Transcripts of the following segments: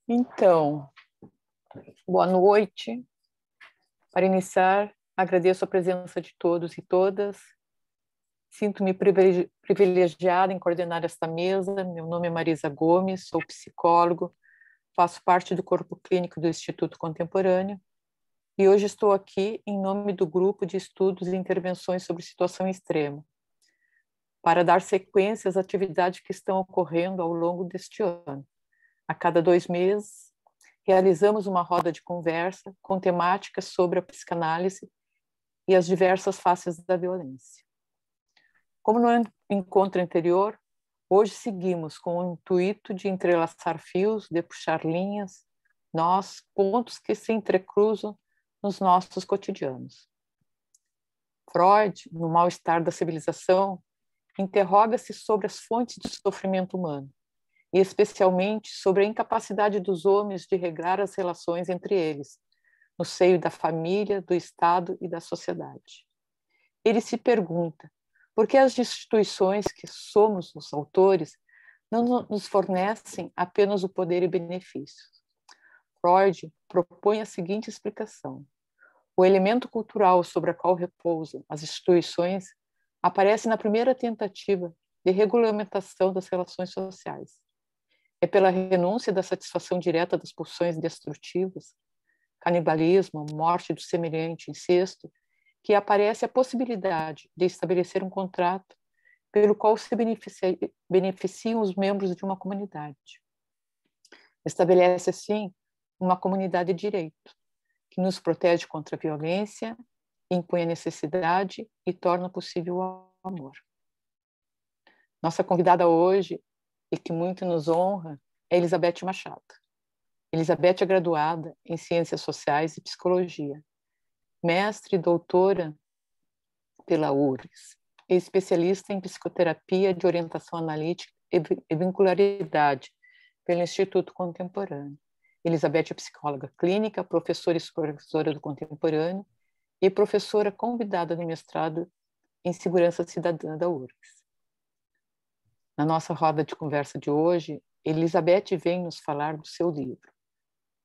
Então, boa noite. Para iniciar, agradeço a presença de todos e todas. Sinto-me privilegiada em coordenar esta mesa. Meu nome é Marisa Gomes, sou psicólogo, faço parte do corpo clínico do Instituto Contemporâneo e hoje estou aqui em nome do grupo de estudos e intervenções sobre situação extrema, para dar sequência às atividades que estão ocorrendo ao longo deste ano. A cada 2 meses, realizamos uma roda de conversa com temáticas sobre a psicanálise e as diversas faces da violência. Como no encontro anterior, hoje seguimos com o intuito de entrelaçar fios, de puxar linhas, nós, pontos que se entrecruzam nos nossos cotidianos. Freud, no Mal-Estar da Civilização, interroga-se sobre as fontes do sofrimento humano, e especialmente sobre a incapacidade dos homens de regrar as relações entre eles, no seio da família, do Estado e da sociedade. Ele se pergunta por que as instituições que somos os autores não nos fornecem apenas o poder e benefícios. Freud propõe a seguinte explicação: o elemento cultural sobre o qual repousam as instituições aparece na primeira tentativa de regulamentação das relações sociais. É pela renúncia da satisfação direta das pulsões destrutivas, canibalismo, morte do semelhante, incesto, que aparece a possibilidade de estabelecer um contrato pelo qual se beneficiam os membros de uma comunidade. Estabelece, assim, uma comunidade de direito, que nos protege contra a violência, impõe a necessidade e torna possível o amor. Nossa convidada hoje, e que muito nos honra, é Elizabeth Machado. Elizabeth é graduada em Ciências Sociais e Psicologia, mestre e doutora pela URGS, e especialista em psicoterapia de orientação analítica e vincularidade pelo Instituto Contemporâneo. Elizabeth é psicóloga clínica, professora e supervisora do Contemporâneo e professora convidada de mestrado em Segurança Cidadã da URGS. Na nossa roda de conversa de hoje, Elizabeth vem nos falar do seu livro,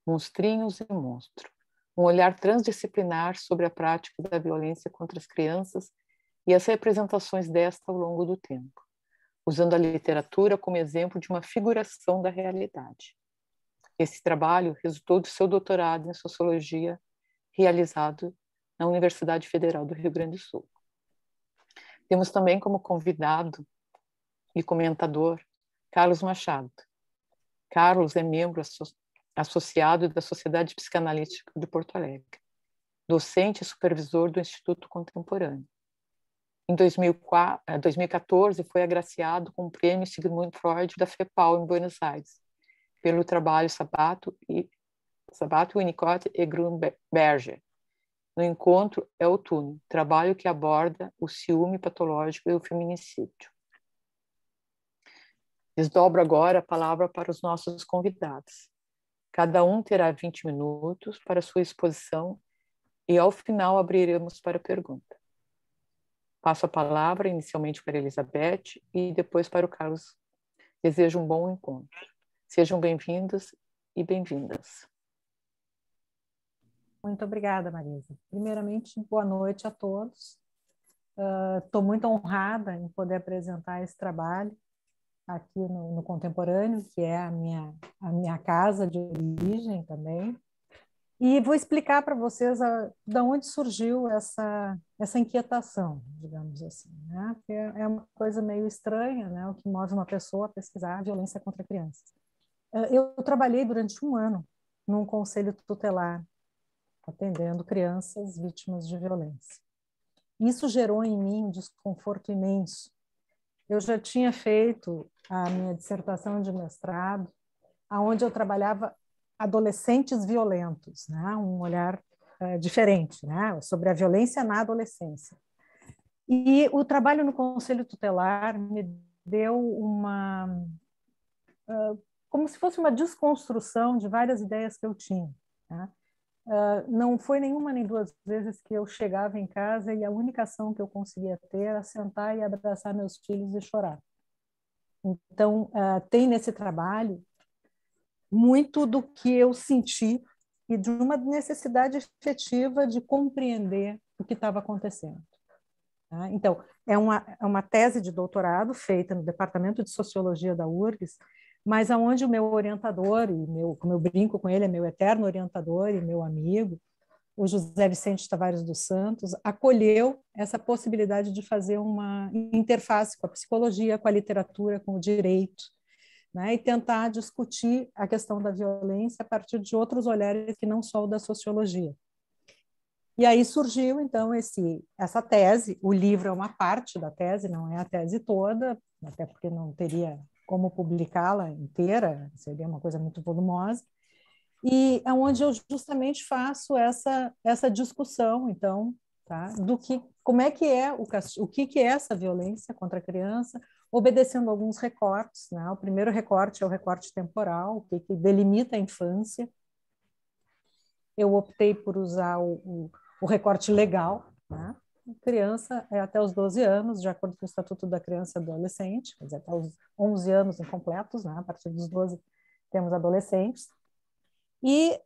Monstrinhos e Monstro, um olhar transdisciplinar sobre a prática da violência contra as crianças e as representações desta ao longo do tempo, usando a literatura como exemplo de uma figuração da realidade. Esse trabalho resultou do seu doutorado em Sociologia, realizado na Universidade Federal do Rio Grande do Sul. Temos também como convidado e comentador Carlos Machado. Carlos é membro associado da Sociedade Psicanalítica de Porto Alegre, docente e supervisor do Instituto Contemporâneo. Em 2014, foi agraciado com o Prêmio Sigmund Freud da FEPAL em Buenos Aires, pelo trabalho Sabato, Winnicott e Grunberger. No encontro é Outono, trabalho que aborda o ciúme patológico e o feminicídio. Desdobro agora a palavra para os nossos convidados. Cada um terá 20 minutos para sua exposição e, ao final, abriremos para pergunta. Passo a palavra inicialmente para a Elizabeth e depois para o Carlos. Desejo um bom encontro. Sejam bem-vindos e bem-vindas. Muito obrigada, Marisa. Primeiramente, boa noite a todos. Estou muito honrada em poder apresentar esse trabalho aqui no Contemporâneo, que é a minha casa de origem também. E vou explicar para vocês de onde surgiu essa inquietação, digamos assim, né? Porque é uma coisa meio estranha, né? O que move uma pessoa a pesquisar violência contra crianças. Eu trabalhei durante 1 ano num conselho tutelar, atendendo crianças vítimas de violência. Isso gerou em mim um desconforto imenso. Eu já tinha feito a minha dissertação de mestrado, onde eu trabalhava adolescentes violentos, né? Um olhar diferente, né? Sobre a violência na adolescência. E o trabalho no Conselho Tutelar me deu como se fosse uma desconstrução de várias ideias que eu tinha, né? Não foi nenhuma nem 2 vezes que eu chegava em casa e a única ação que eu conseguia ter era sentar e abraçar meus filhos e chorar. Então, tem nesse trabalho muito do que eu senti e de uma necessidade efetiva de compreender o que estava acontecendo. Tá? Então, é uma tese de doutorado feita no Departamento de Sociologia da URGS, mas aonde o meu orientador, como eu brinco com ele, é meu eterno orientador e meu amigo, o José Vicente Tavares dos Santos, acolheu essa possibilidade de fazer uma interface com a psicologia, com a literatura, com o direito, né, e tentar discutir a questão da violência a partir de outros olhares que não só o da sociologia. E aí surgiu, então, essa tese. O livro é uma parte da tese, não é a tese toda, até porque não teria como publicá-la inteira, seria uma coisa muito volumosa, e é onde eu justamente faço essa discussão, então, tá, como é que é o que é essa violência contra a criança, obedecendo alguns recortes, né? O primeiro recorte é o recorte temporal, o que delimita a infância. Eu optei por usar o recorte legal, né? Criança é até os 12 anos, de acordo com o Estatuto da Criança e do Adolescente, quer dizer, até os 11 anos incompletos, né? A partir dos 12 temos adolescentes, e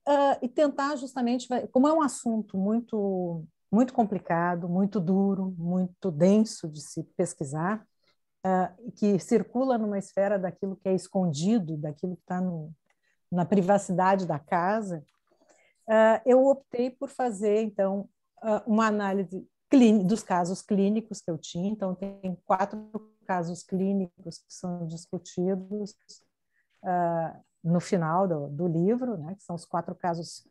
tentar justamente, como é um assunto muito, muito complicado, muito duro, muito denso de se pesquisar, que circula numa esfera daquilo que é escondido, daquilo que está na privacidade da casa, eu optei por fazer, então, uma análise dos casos clínicos que eu tinha. Então, tem 4 casos clínicos que são discutidos no final do livro, né, que são os 4 casos,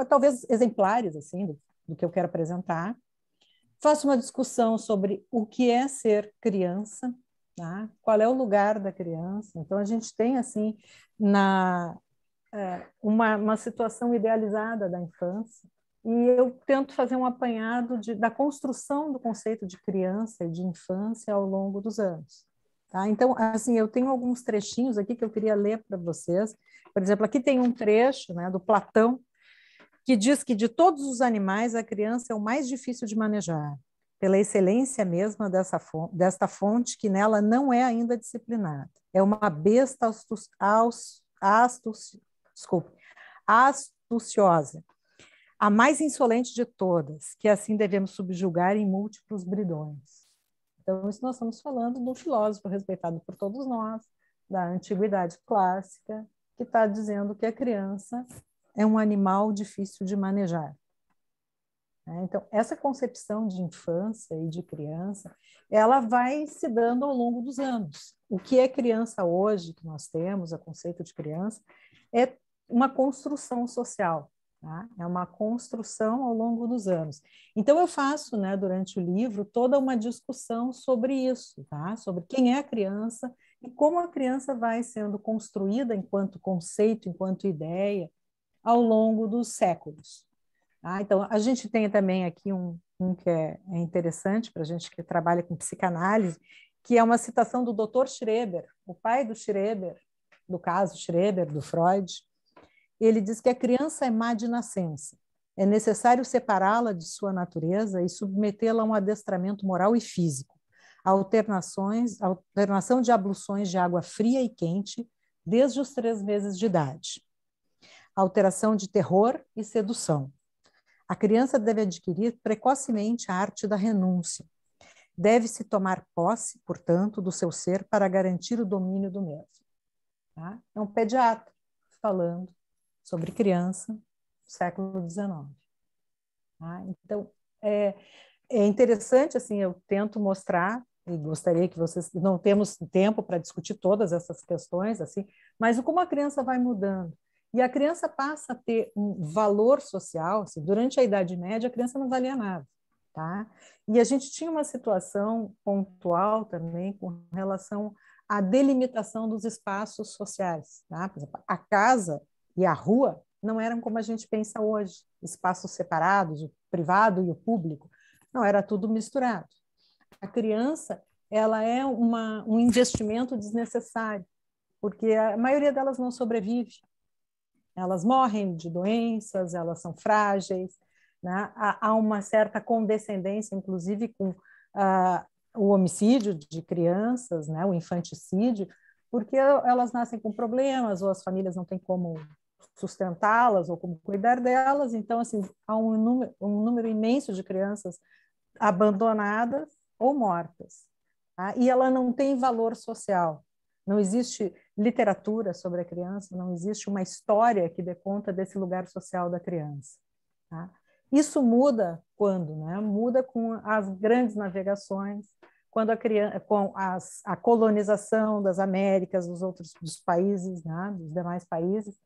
talvez exemplares assim, do que eu quero apresentar. Faço uma discussão sobre o que é ser criança, tá? Qual é o lugar da criança. Então, a gente tem assim uma situação idealizada da infância, e eu tento fazer um apanhado da construção do conceito de criança e de infância ao longo dos anos. Tá? Então, assim, eu tenho alguns trechinhos aqui que eu queria ler para vocês. Por exemplo, aqui tem um trecho, né, do Platão, que diz que de todos os animais, a criança é o mais difícil de manejar, pela excelência mesma desta fonte que nela não é ainda disciplinada. É uma besta astuciosa, a mais insolente de todas, que assim devemos subjugar em múltiplos bridões. Então, isso nós estamos falando de um filósofo respeitado por todos nós, da antiguidade clássica, que está dizendo que a criança é um animal difícil de manejar. Então, essa concepção de infância e de criança, ela vai se dando ao longo dos anos. O que é criança hoje, que nós temos, o conceito de criança, é uma construção social, tá? É uma construção ao longo dos anos. Então, eu faço, né, durante o livro, toda uma discussão sobre isso, tá? Sobre quem é a criança e como a criança vai sendo construída enquanto conceito, enquanto ideia, ao longo dos séculos. Então, a gente tem também aqui um que é interessante para a gente que trabalha com psicanálise, que é uma citação do Dr. Schreber, o pai do Schreber, do caso Schreber, do Freud. Ele diz que a criança é má de nascença. É necessário separá-la de sua natureza e submetê-la a um adestramento moral e físico. Alternação de abluções de água fria e quente desde os 3 meses de idade. Alteração de terror e sedução. A criança deve adquirir precocemente a arte da renúncia. Deve-se tomar posse, portanto, do seu ser para garantir o domínio do mesmo. Tá? É um pediatra falando sobre criança do século XIX. Tá? Então, é interessante, assim, eu tento mostrar, e gostaria que vocês, não temos tempo para discutir todas essas questões, assim, mas como a criança vai mudando. E a criança passa a ter um valor social. Assim, durante a Idade Média, a criança não valia nada. Tá? E a gente tinha uma situação pontual também com relação à delimitação dos espaços sociais. Tá? Por exemplo, a casa e a rua não eram como a gente pensa hoje, espaços separados, o privado e o público. Não, era tudo misturado. A criança, ela é um investimento desnecessário, porque a maioria delas não sobrevive. Elas morrem de doenças, elas são frágeis, né? Há uma certa condescendência, inclusive, com o homicídio de crianças, né? O infanticídio, porque elas nascem com problemas, ou as famílias não têm como sustentá-las ou como cuidar delas. Então, assim, há um número imenso de crianças abandonadas ou mortas. Tá? E ela não tem valor social. Não existe literatura sobre a criança, não existe uma história que dê conta desse lugar social da criança. Tá? Isso muda quando? Né? Muda com as grandes navegações, quando com a colonização das Américas, dos países, né? Dos demais países,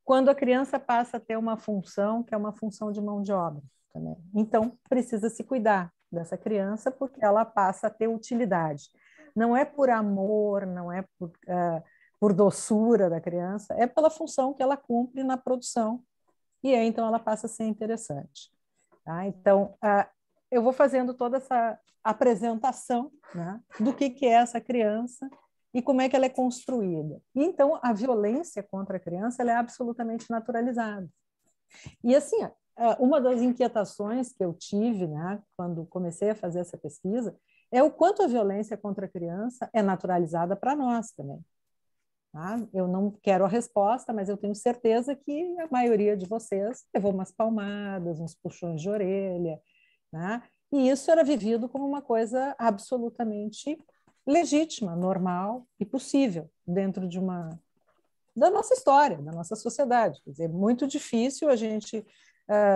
quando a criança passa a ter uma função que é uma função de mão de obra também. Então, precisa se cuidar dessa criança porque ela passa a ter utilidade. Não é por amor, não é por doçura da criança, é pela função que ela cumpre na produção, e aí então ela passa a ser interessante. Tá? Então, eu vou fazendo toda essa apresentação, né, do que é essa criança e como é que ela é construída. E, então, a violência contra a criança ela é absolutamente naturalizada. E, assim, uma das inquietações que eu tive, né, quando comecei a fazer essa pesquisa é o quanto a violência contra a criança é naturalizada para nós também. Tá? Eu não quero a resposta, mas eu tenho certeza que a maioria de vocês levou umas palmadas, uns puxões de orelha, né? E isso era vivido como uma coisa absolutamente legítima, normal e possível dentro da nossa história, da nossa sociedade. Quer dizer, é muito difícil a gente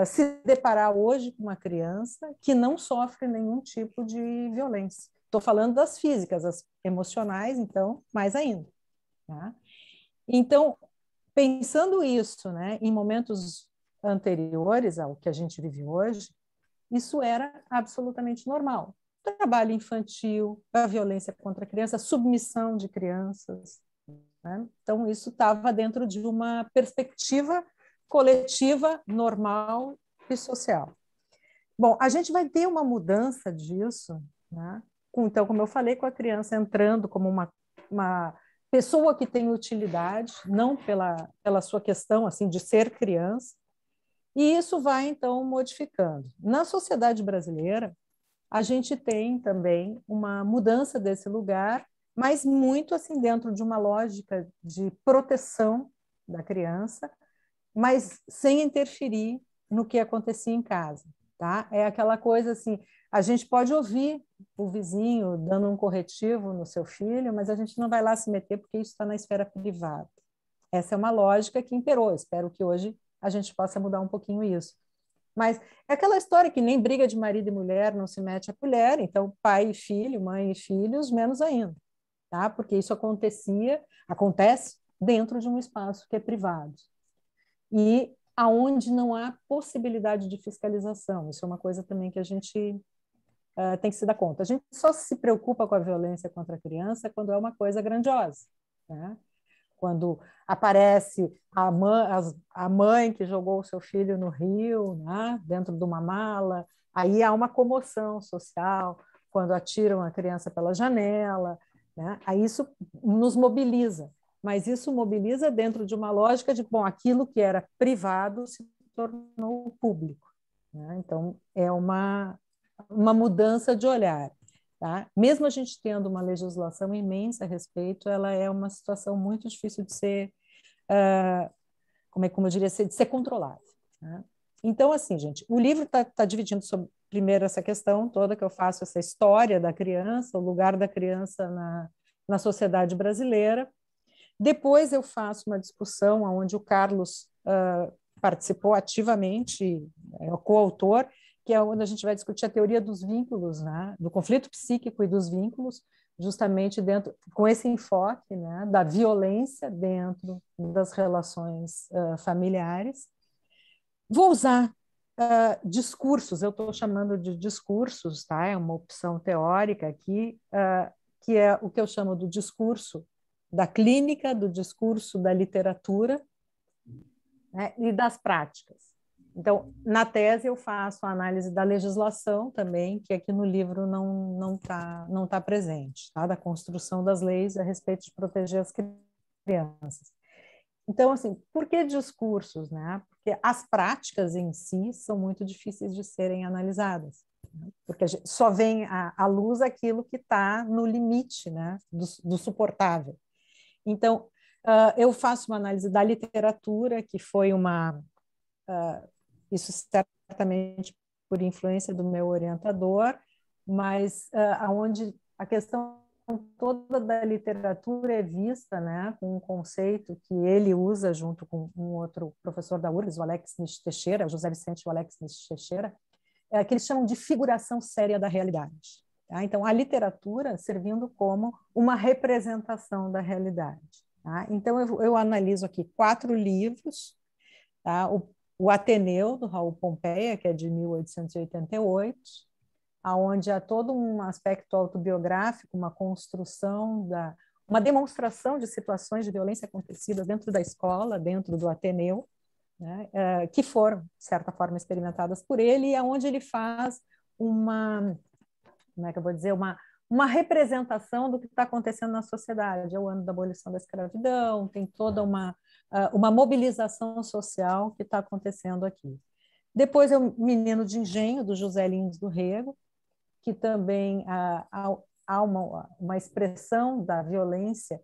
se deparar hoje com uma criança que não sofre nenhum tipo de violência. Estou falando das físicas, as emocionais, então, mais ainda. Tá? Então, pensando isso, né, em momentos anteriores ao que a gente vive hoje, isso era absolutamente normal. Trabalho infantil, a violência contra a criança, a submissão de crianças. Né? Então, isso estava dentro de uma perspectiva coletiva, normal e social. Bom, a gente vai ter uma mudança disso, né? Então, como eu falei, com a criança entrando como uma pessoa que tem utilidade, não pela sua questão assim de ser criança, e isso vai, então, modificando. Na sociedade brasileira, a gente tem também uma mudança desse lugar, mas muito assim dentro de uma lógica de proteção da criança, mas sem interferir no que acontecia em casa. Tá? É aquela coisa assim, a gente pode ouvir o vizinho dando um corretivo no seu filho, mas a gente não vai lá se meter porque isso está na esfera privada. Essa é uma lógica que imperou. Espero que hoje a gente possa mudar um pouquinho isso. Mas é aquela história que nem briga de marido e mulher não se mete a colher, então pai e filho, mãe e filhos, menos ainda, tá? Porque isso acontece dentro de um espaço que é privado. E aonde não há possibilidade de fiscalização. Isso é uma coisa também que a gente tem que se dar conta. A gente só se preocupa com a violência contra a criança quando é uma coisa grandiosa, né? Quando aparece a mãe que jogou o seu filho no rio, né, dentro de uma mala, aí há uma comoção social, quando atiram a criança pela janela, né, aí isso nos mobiliza, mas isso mobiliza dentro de uma lógica de, bom, aquilo que era privado se tornou público. Né? Então, é uma mudança de olhar. Tá? Mesmo a gente tendo uma legislação imensa a respeito, ela é uma situação muito difícil de ser, como eu diria, de ser controlada. Tá? Então, assim, gente, o livro está dividindo sobre, primeiro, essa questão toda que eu faço, essa história da criança, o lugar da criança na sociedade brasileira. Depois eu faço uma discussão onde o Carlos participou ativamente, é o coautor, que é onde a gente vai discutir a teoria dos vínculos, né? Do conflito psíquico e dos vínculos, justamente com esse enfoque, né? Da violência dentro das relações familiares. Vou usar discursos, eu estou chamando de discursos, tá? É uma opção teórica aqui, que é o que eu chamo do discurso da clínica, do discurso da literatura, né? E das práticas. Então, na tese, eu faço a análise da legislação também, que aqui no livro não tá presente, tá? Da construção das leis a respeito de proteger as crianças. Então, assim, por que discursos, né? Porque as práticas em si são muito difíceis de serem analisadas, né? Porque só vem à luz aquilo que está no limite, né? Do suportável. Então, eu faço uma análise da literatura, que foi isso certamente por influência do meu orientador, mas aonde a questão toda da literatura é vista, né, com um conceito que ele usa junto com um outro professor da URGS, o Alex Nish Teixeira, o José Vicente e o Alex Nish Teixeira, que eles chamam de figuração séria da realidade. Tá? Então, a literatura servindo como uma representação da realidade. Tá? Então, eu analiso aqui 4 livros, tá? O Ateneu, do Raul Pompeia, que é de 1888, onde há todo um aspecto autobiográfico, uma construção, uma demonstração de situações de violência acontecidas dentro da escola, dentro do Ateneu, né, que foram, de certa forma, experimentadas por ele, e onde ele faz como é que eu vou dizer, uma representação do que está acontecendo na sociedade. É o ano da abolição da escravidão, tem toda uma mobilização social que está acontecendo aqui. Depois é o Menino de Engenho, do José Lins do Rego, que também há uma expressão da violência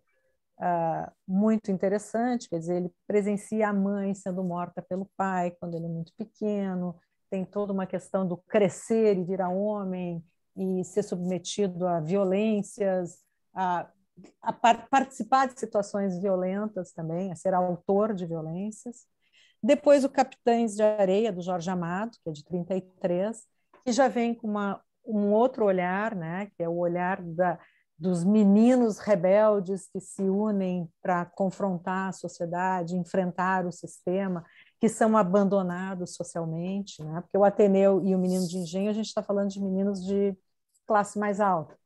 muito interessante, quer dizer, ele presencia a mãe sendo morta pelo pai quando ele é muito pequeno, tem toda uma questão do crescer e virar homem e ser submetido a violências, a participar de situações violentas também, a ser autor de violências. Depois o Capitães de Areia, do Jorge Amado, que é de 33, que já vem com um outro olhar, né, que é o olhar dos meninos rebeldes que se unem para confrontar a sociedade, enfrentar o sistema, que são abandonados socialmente, né? Porque o Ateneu e o Menino de Engenho, a gente está falando de meninos de classe mais alta.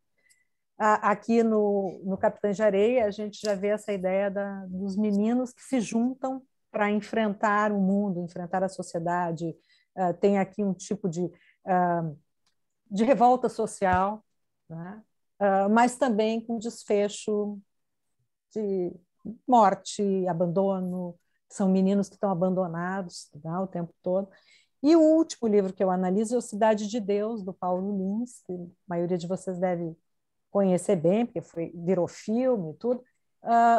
Aqui no Capitães de Areia, a gente já vê essa ideia dos meninos que se juntam para enfrentar o mundo, enfrentar a sociedade. Tem aqui um tipo de revolta social, né? Mas também com desfecho de morte, abandono, são meninos que estão abandonados, tá, o tempo todo. E o último livro que eu analiso é o Cidade de Deus, do Paulo Lins, que a maioria de vocês deve conhecer bem, porque virou filme e tudo.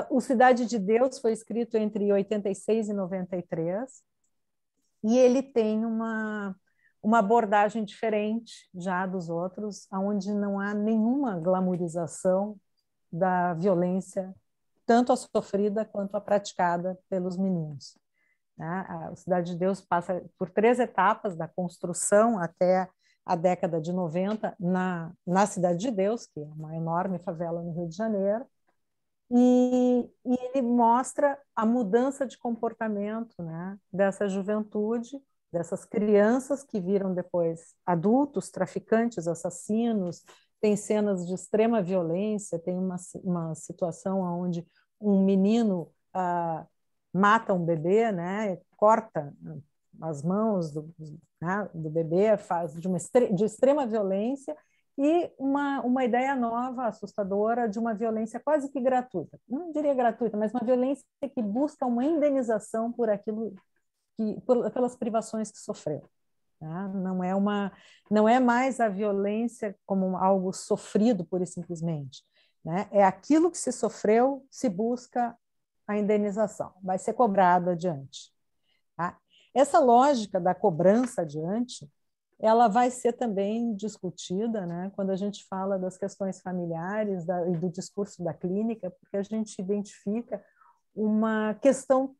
O Cidade de Deus foi escrito entre 86 e 93, e ele tem uma abordagem diferente já dos outros, onde não há nenhuma glamorização da violência, tanto a sofrida quanto a praticada pelos meninos. A Cidade de Deus passa por 3 etapas da construção até a década de 90 na Cidade de Deus, que é uma enorme favela no Rio de Janeiro, e ele mostra a mudança de comportamento, né, dessa juventude, dessas crianças que viram depois adultos, traficantes, assassinos. Tem cenas de extrema violência, tem uma situação onde um menino mata um bebê, né, corta as mãos do bebê, faz de extrema violência, e uma ideia nova, assustadora, de uma violência quase que gratuita. Não diria gratuita, mas uma violência que busca uma indenização por aquilo pelas privações que sofreu. Tá? Não é mais a violência como algo sofrido pura e simplesmente. Né? É aquilo que se sofreu, se busca a indenização, vai ser cobrado adiante. Tá? Essa lógica da cobrança adiante, ela vai ser também discutida, né, quando a gente fala das questões familiares e do discurso da clínica, porque a gente identifica uma questão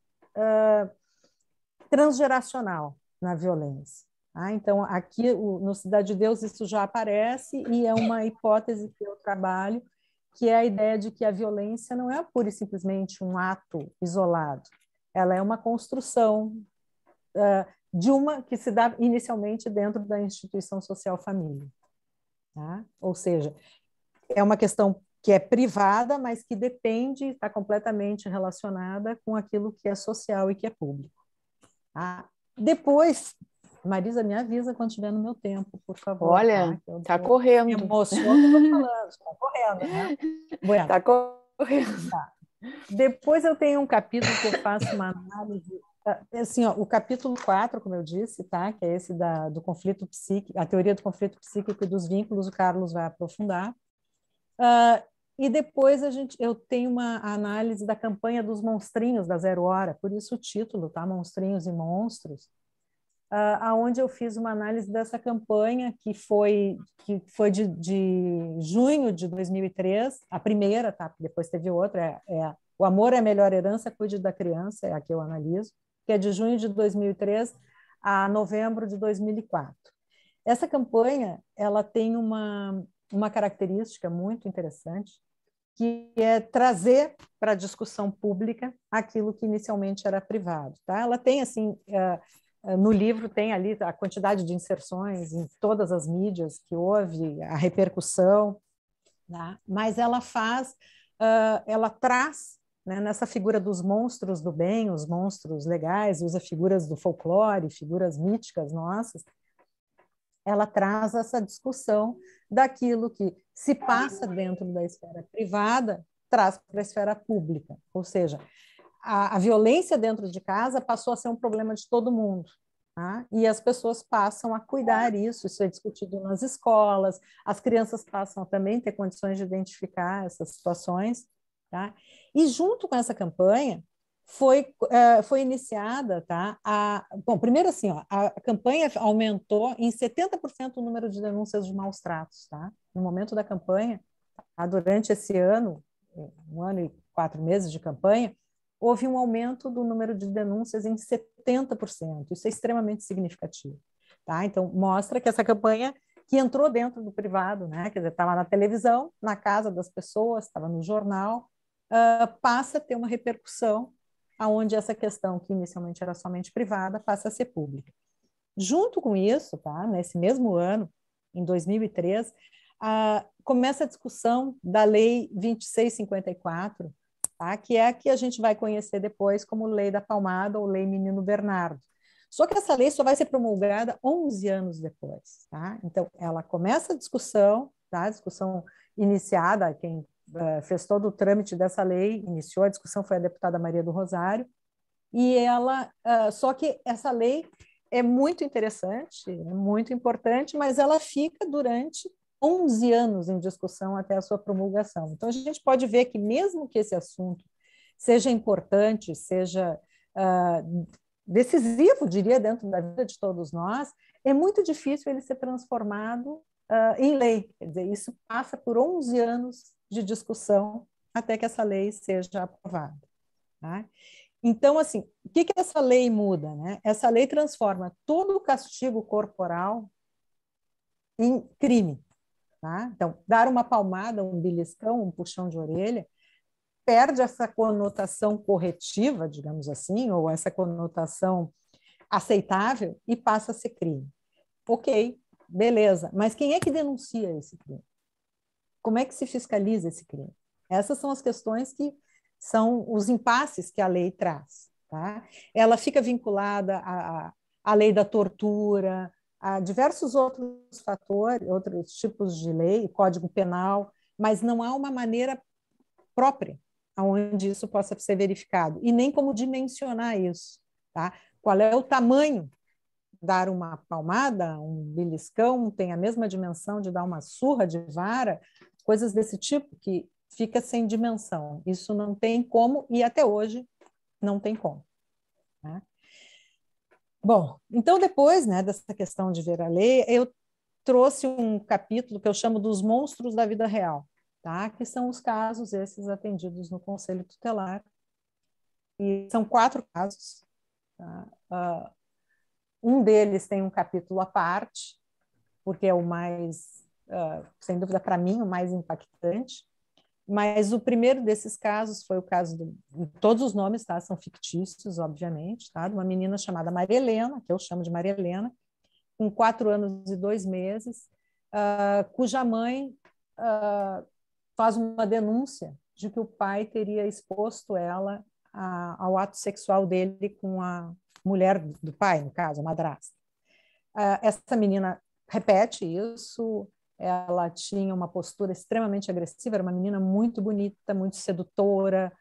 transgeracional na violência. Tá? Então, aqui no Cidade de Deus isso já aparece, e é uma hipótese que eu trabalho, que é a ideia de que a violência não é pura e simplesmente um ato isolado, ela é uma construção de uma que se dá inicialmente dentro da instituição social família. Tá? Ou seja, é uma questão que é privada, mas que depende, está completamente relacionada com aquilo que é social e que é público. Tá? Depois, Marisa, me avisa quando estiver no meu tempo, por favor. Olha, tá correndo. Me emociono, estou falando, está correndo, né? Bueno. Tá correndo. Tá. Depois eu tenho um capítulo que eu faço uma análise, assim, ó, o capítulo 4, como eu disse, tá? Que é esse do conflito psíquico, a teoria do conflito psíquico e dos vínculos, o Carlos vai aprofundar. E depois eu tenho uma análise da campanha dos monstrinhos da Zero Hora, por isso o título, tá? Monstrinhos e Monstros, aonde eu fiz uma análise dessa campanha que foi de junho de 2003, a primeira, tá? Depois teve outra, O Amor é a Melhor Herança, Cuide da Criança, é a que eu analiso, que é de junho de 2003 a novembro de 2004. Essa campanha, ela tem uma característica muito interessante, que é trazer para a discussão pública aquilo que inicialmente era privado. Tá? Ela tem, assim, no livro tem ali a quantidade de inserções em todas as mídias que houve, a repercussão, tá? Mas ela traz, né, nessa figura dos monstros do bem, os monstros legais, usa figuras do folclore, figuras míticas nossas, ela traz essa discussão daquilo que se passa dentro da esfera privada, traz para a esfera pública. Ou seja, a violência dentro de casa passou a ser um problema de todo mundo. Tá? E as pessoas passam a cuidar isso é discutido nas escolas, as crianças passam a também ter condições de identificar essas situações. Tá? E junto com essa campanha, foi iniciada, tá? Bom, primeiro assim, ó, a campanha aumentou em 70% o número de denúncias de maus tratos, tá? No momento da campanha, tá? Durante esse ano, 1 ano e 4 meses de campanha, houve um aumento do número de denúncias em 70%. Isso é extremamente significativo, tá? Então, mostra que essa campanha que entrou dentro do privado, né? Quer dizer, estava na televisão, na casa das pessoas, estava no jornal, passa a ter uma repercussão aonde essa questão, que inicialmente era somente privada, passa a ser pública. Junto com isso, tá, nesse mesmo ano, em 2003, começa a discussão da Lei 2654, tá, que é a que a gente vai conhecer depois como Lei da Palmada ou Lei Menino Bernardo. Só que essa lei só vai ser promulgada 11 anos depois. Tá? Então, ela começa a discussão, tá? A discussão iniciada, quem fez todo o trâmite dessa lei, iniciou a discussão, foi a deputada Maria do Rosário, e só que essa lei é muito interessante, é muito importante, mas ela fica durante 11 anos em discussão até a sua promulgação. Então, a gente pode ver que mesmo que esse assunto seja importante, seja decisivo, diria, dentro da vida de todos nós, é muito difícil ele ser transformado em lei. Quer dizer, isso passa por 11 anos de discussão até que essa lei seja aprovada. Tá? Então, assim, o que essa lei muda? Né? Essa lei transforma todo o castigo corporal em crime. Tá? Então, dar uma palmada, um beliscão, um puxão de orelha, perde essa conotação corretiva, digamos assim, ou essa conotação aceitável e passa a ser crime. Ok, beleza, mas quem é que denuncia esse crime? Como é que se fiscaliza esse crime? Essas são as questões que são os impasses que a lei traz. Tá? Ela fica vinculada à lei da tortura, a diversos outros fatores, outros tipos de lei, Código Penal, mas não há uma maneira própria onde isso possa ser verificado, e nem como dimensionar isso. Tá? Qual é o tamanho? Dar uma palmada, um beliscão, tem a mesma dimensão de dar uma surra de vara, coisas desse tipo que fica sem dimensão. Isso não tem como, e até hoje não tem como. Né? Bom, então depois, né, dessa questão de ver a lei, eu trouxe um capítulo que eu chamo dos monstros da vida real, tá? Que são os casos esses atendidos no Conselho Tutelar. E são 4 casos. Tá? Um deles tem um capítulo à parte, porque é o mais, sem dúvida, para mim, o mais impactante. Mas o primeiro desses casos foi o caso todos os nomes, tá, são fictícios, obviamente, tá, de uma menina chamada Maria Helena, que eu chamo de Maria Helena, com 4 anos e 2 meses, cuja mãe faz uma denúncia de que o pai teria exposto ela ao ato sexual dele com a mulher do pai, no caso, a madrasta. Essa menina repete isso, ela tinha uma postura extremamente agressiva, era uma menina muito bonita, muito sedutora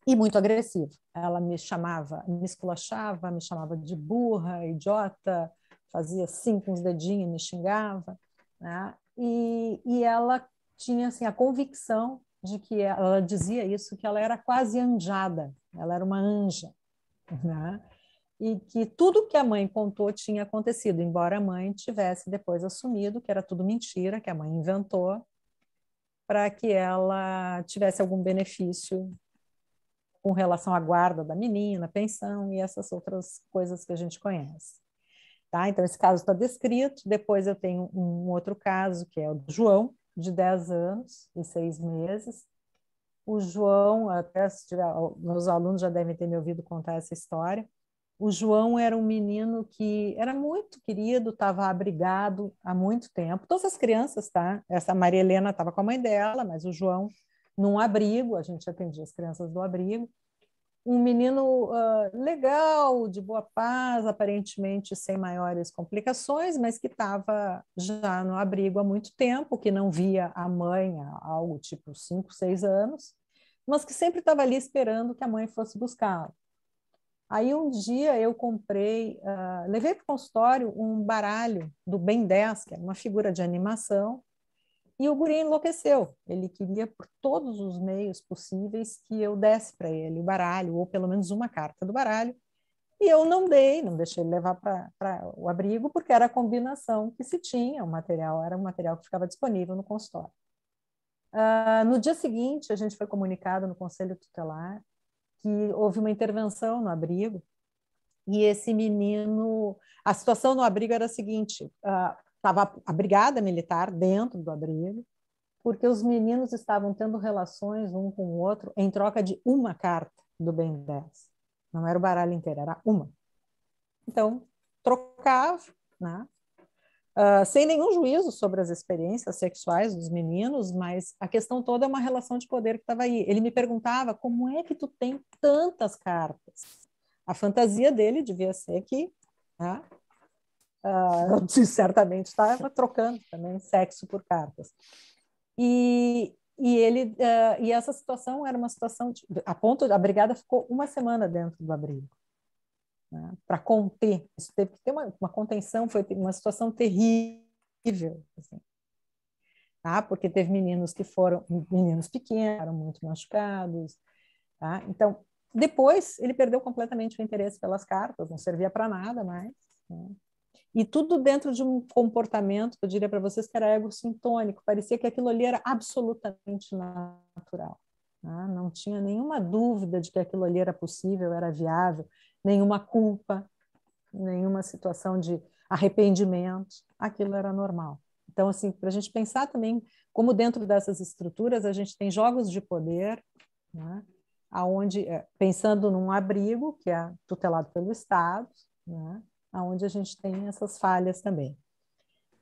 e muito agressiva. Ela me esculachava, me chamava de burra, idiota, fazia assim com os dedinhos e me xingava. Né? E ela tinha assim, a convicção de que ela dizia isso, que ela era quase anjada, ela era uma anja, né? E que tudo que a mãe contou tinha acontecido, embora a mãe tivesse depois assumido que era tudo mentira, que a mãe inventou, para que ela tivesse algum benefício com relação à guarda da menina, pensão e essas outras coisas que a gente conhece. Tá? Então, esse caso está descrito. Depois eu tenho um outro caso, que é o do João, de 10 anos e 6 meses. O João, até se tiver, meus alunos já devem ter me ouvido contar essa história. O João era um menino que era muito querido, estava abrigado há muito tempo. Todas as crianças, tá? Essa Maria Helena estava com a mãe dela, mas o João num abrigo, a gente atendia as crianças do abrigo. Um menino legal, de boa paz, aparentemente sem maiores complicações, mas que estava já no abrigo há muito tempo, que não via a mãe há algo tipo 5, 6 anos, mas que sempre estava ali esperando que a mãe fosse buscá-lo. Aí um dia eu comprei, levei para o consultório um baralho do Ben 10, que era uma figura de animação, e o guri enlouqueceu. Ele queria, por todos os meios possíveis, que eu desse para ele o baralho, ou pelo menos uma carta do baralho. E eu não dei, não deixei ele levar para o abrigo, porque era a combinação que se tinha, o material era um material que ficava disponível no consultório. No dia seguinte, a gente foi comunicado no Conselho Tutelar que houve uma intervenção no abrigo, e esse menino... A situação no abrigo era a seguinte, estava a brigada militar dentro do abrigo, porque os meninos estavam tendo relações um com o outro em troca de uma carta do Ben 10. Não era o baralho inteiro, era uma. Então, trocava, né? Sem nenhum juízo sobre as experiências sexuais dos meninos, mas a questão toda é uma relação de poder que estava aí. Ele me perguntava, como é que tu tem tantas cartas? A fantasia dele devia ser que, né, eu certamente estava trocando também sexo por cartas. E essa situação era uma situação a ponto a brigada ficou uma semana dentro do abrigo, né, para conter. Isso teve que ter uma contenção, foi uma situação terrível, assim, tá? Porque teve meninos que foram meninos pequenos, foram muito machucados, tá? Então depois ele perdeu completamente o interesse pelas cartas, não servia para nada mais, né? E tudo dentro de um comportamento, eu diria para vocês que era egossintônico, parecia que aquilo ali era absolutamente natural, né? Não tinha nenhuma dúvida de que aquilo ali era possível, era viável, nenhuma culpa, nenhuma situação de arrependimento, aquilo era normal. Então, assim, para a gente pensar também como dentro dessas estruturas a gente tem jogos de poder, né? Aonde, pensando num abrigo que é tutelado pelo Estado, né? Onde a gente tem essas falhas também.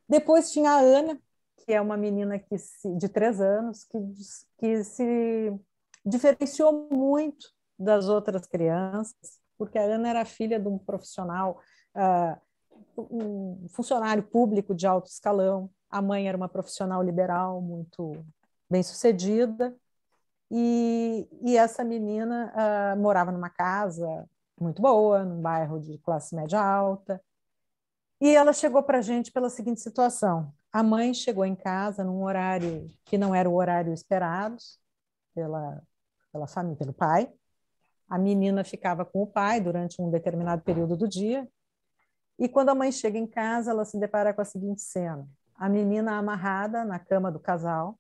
Depois tinha a Ana, que é uma menina de 3 anos, que se diferenciou muito das outras crianças, porque a Ana era filha de um profissional, um funcionário público de alto escalão, a mãe era uma profissional liberal muito bem-sucedida, e essa menina morava numa casa muito boa, num bairro de classe média alta, e ela chegou para a gente pela seguinte situação: a mãe chegou em casa num horário que não era o horário esperado pela família, pelo pai. A menina ficava com o pai durante um determinado período do dia. E quando a mãe chega em casa, ela se depara com a seguinte cena: a menina amarrada na cama do casal,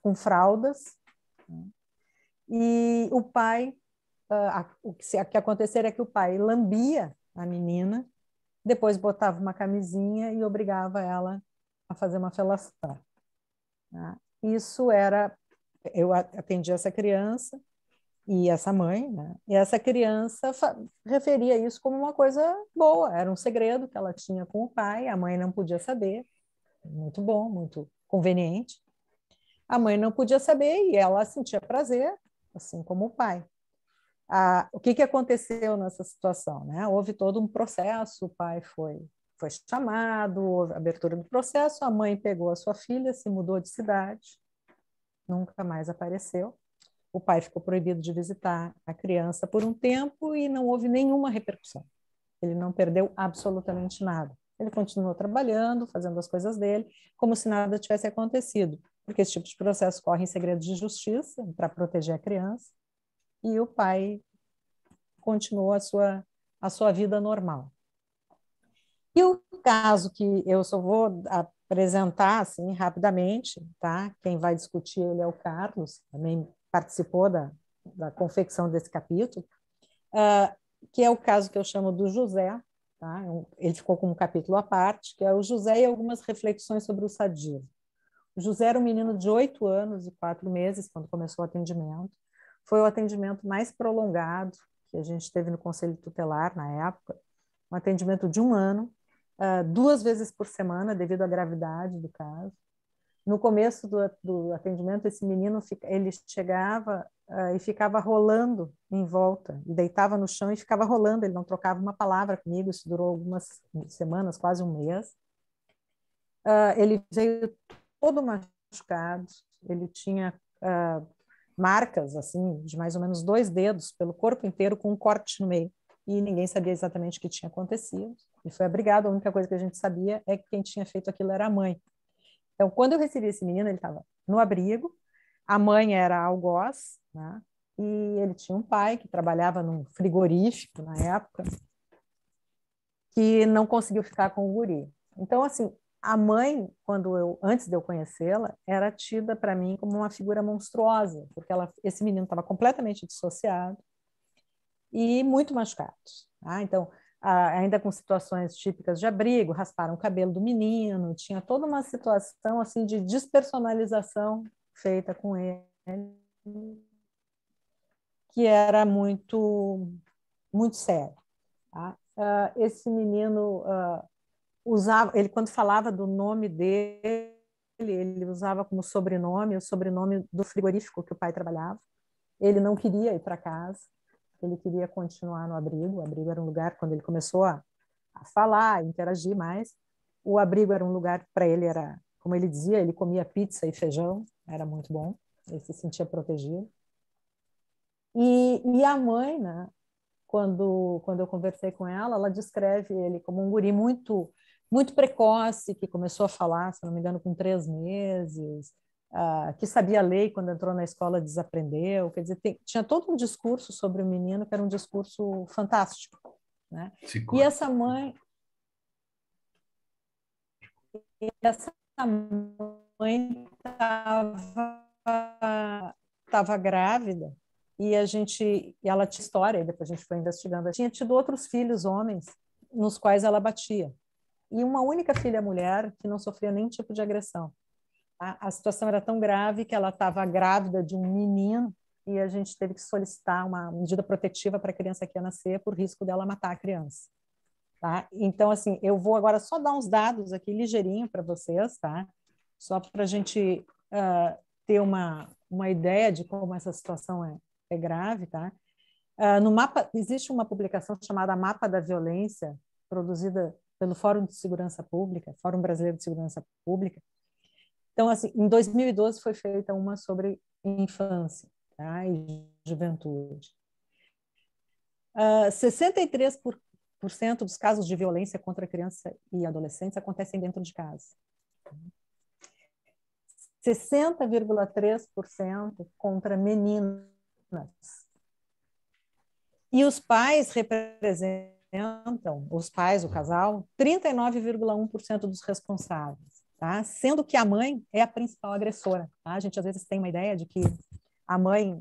com fraldas, né? E o pai, o que acontecer é que o pai lambia a menina, depois botava uma camisinha e obrigava ela a fazer uma felação, né? Isso era... Eu atendi essa criança e essa mãe, né? E essa criança referia isso como uma coisa boa, era um segredo que ela tinha com o pai, a mãe não podia saber, muito bom, muito conveniente. A mãe não podia saber e ela sentia prazer, assim como o pai. O que aconteceu nessa situação, né? Houve todo um processo, o pai foi chamado, houve abertura do processo, a mãe pegou a sua filha, se mudou de cidade, nunca mais apareceu. O pai ficou proibido de visitar a criança por um tempo e não houve nenhuma repercussão. Ele não perdeu absolutamente nada. Ele continuou trabalhando, fazendo as coisas dele, como se nada tivesse acontecido. porque esse tipo de processo corre em segredo de justiça para proteger a criança, e o pai continuou a sua vida normal. E o caso que eu só vou apresentar assim rapidamente, tá? Quem vai discutir ele é o Carlos, também participou da confecção desse capítulo, que é o caso que eu chamo do José, tá? Ele ficou com um capítulo à parte, que é o José e algumas reflexões sobre o sadismo. O José era um menino de 8 anos e 4 meses quando começou o atendimento. Foi o atendimento mais prolongado que a gente teve no Conselho Tutelar na época, um atendimento de 1 ano, 2 vezes por semana, devido à gravidade do caso. No começo do atendimento, esse menino ele chegava e ficava rolando em volta, e deitava no chão e ficava rolando, ele não trocava uma palavra comigo, isso durou algumas semanas, quase 1 mês. Ele veio todo machucado, ele tinha marcas assim de mais ou menos 2 dedos pelo corpo inteiro, com um corte no meio, e ninguém sabia exatamente o que tinha acontecido. Ele foi abrigado, a única coisa que a gente sabia é que quem tinha feito aquilo era a mãe. Então, quando eu recebi esse menino, ele estava no abrigo, a mãe era algoz, né? E ele tinha um pai que trabalhava num frigorífico na época, que não conseguiu ficar com o guri. Então, assim, a mãe, antes de eu conhecê-la, era tida para mim como uma figura monstruosa, porque esse menino estava completamente dissociado e muito machucado. Tá? Então, ainda com situações típicas de abrigo, rasparam o cabelo do menino, tinha toda uma situação assim de despersonalização feita com ele, que era muito, muito sério. Tá? Esse menino usava, ele quando falava do nome dele, ele usava como sobrenome o sobrenome do frigorífico que o pai trabalhava. Ele não queria ir para casa, ele queria continuar no abrigo. O abrigo era um lugar, quando ele começou a falar, a interagir mais, o abrigo era um lugar para ele, era, como ele dizia, ele comia pizza e feijão, era muito bom, ele se sentia protegido. E a mãe, né, quando eu conversei com ela, ela descreve ele como um guri muito, muito precoce, que começou a falar, se não me engano, com 3 meses, que sabia ler e quando entrou na escola desaprendeu. Quer dizer, tinha todo um discurso sobre o menino que era um discurso fantástico. Né? E essa mãe estava grávida e ela tinha história, e depois a gente foi investigando, ela tinha tido outros filhos homens nos quais ela batia. E uma única filha mulher que não sofria nenhum tipo de agressão. A situação era tão grave que ela estava grávida de um menino e a gente teve que solicitar uma medida protetiva para a criança que ia nascer por risco dela matar a criança. Tá? Então, assim, eu vou agora só dar uns dados aqui ligeirinho para vocês, tá? Só para a gente ter uma ideia de como essa situação é grave. Tá? No mapa, existe uma publicação chamada Mapa da Violência, produzida pelo Fórum de Segurança Pública, Fórum Brasileiro de Segurança Pública. Então, assim, em 2012 foi feita uma sobre infância, tá? E juventude. 63% dos casos de violência contra criança e adolescentes acontecem dentro de casa. 60,3% contra meninas. E os pais representam, o casal, 39,1% dos responsáveis. Tá? Sendo que a mãe é a principal agressora. Tá? A gente às vezes tem uma ideia de que a mãe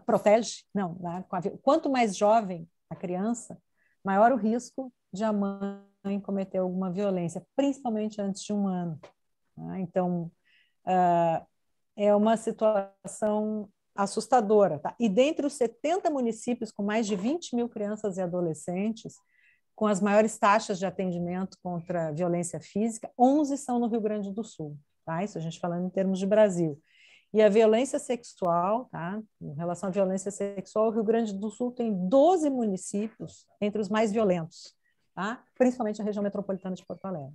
protege. Não, né? Quanto mais jovem a criança, maior o risco de a mãe cometer alguma violência, principalmente antes de 1 ano. Tá? Então, é uma situação assustadora. Tá? E dentre os 70 municípios com mais de 20 mil crianças e adolescentes, com as maiores taxas de atendimento contra violência física, 11 são no Rio Grande do Sul. Tá? Isso a gente falando em termos de Brasil. E a violência sexual, tá? Em relação à violência sexual, o Rio Grande do Sul tem 12 municípios entre os mais violentos, tá? Principalmente a região metropolitana de Porto Alegre.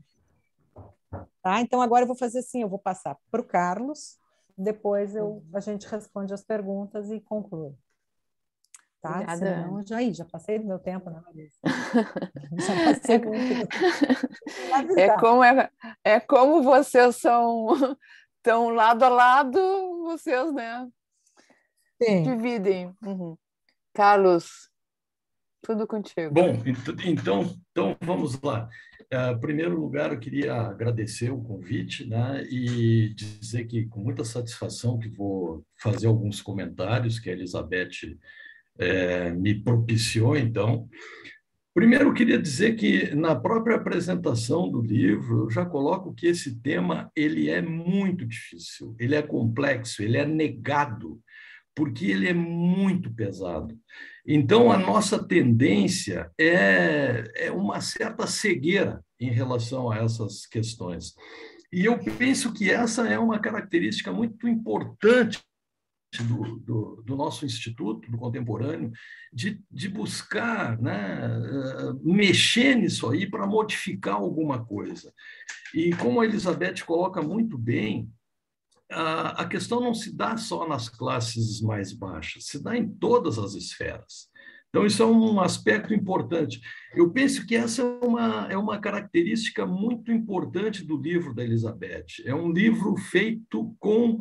Tá? Então, agora eu vou fazer assim, eu vou passar para o Carlos, depois a gente responde as perguntas e conclui. Tá? Obrigada. Senão, já passei do meu tempo, né, Marisa? Já passei muito. É como vocês são Então, lado a lado, vocês, né, Sim. dividem. Uhum. Carlos, tudo contigo. Bom, então vamos lá. Em primeiro lugar, eu queria agradecer o convite, né, e dizer que com muita satisfação que vou fazer alguns comentários que a Elizabeth me propiciou, então. Primeiro, eu queria dizer que na própria apresentação do livro, eu já coloco que esse tema ele é muito difícil, ele é complexo, ele é negado, porque ele é muito pesado. Então, a nossa tendência é uma certa cegueira em relação a essas questões. E eu penso que essa é uma característica muito importante do nosso Instituto, do Contemporâneo, de buscar, né, mexer nisso aí para modificar alguma coisa. E como a Elizabeth coloca muito bem, a questão não se dá só nas classes mais baixas, se dá em todas as esferas. Então, isso é um aspecto importante. Eu penso que essa é uma característica muito importante do livro da Elizabeth. É um livro feito com,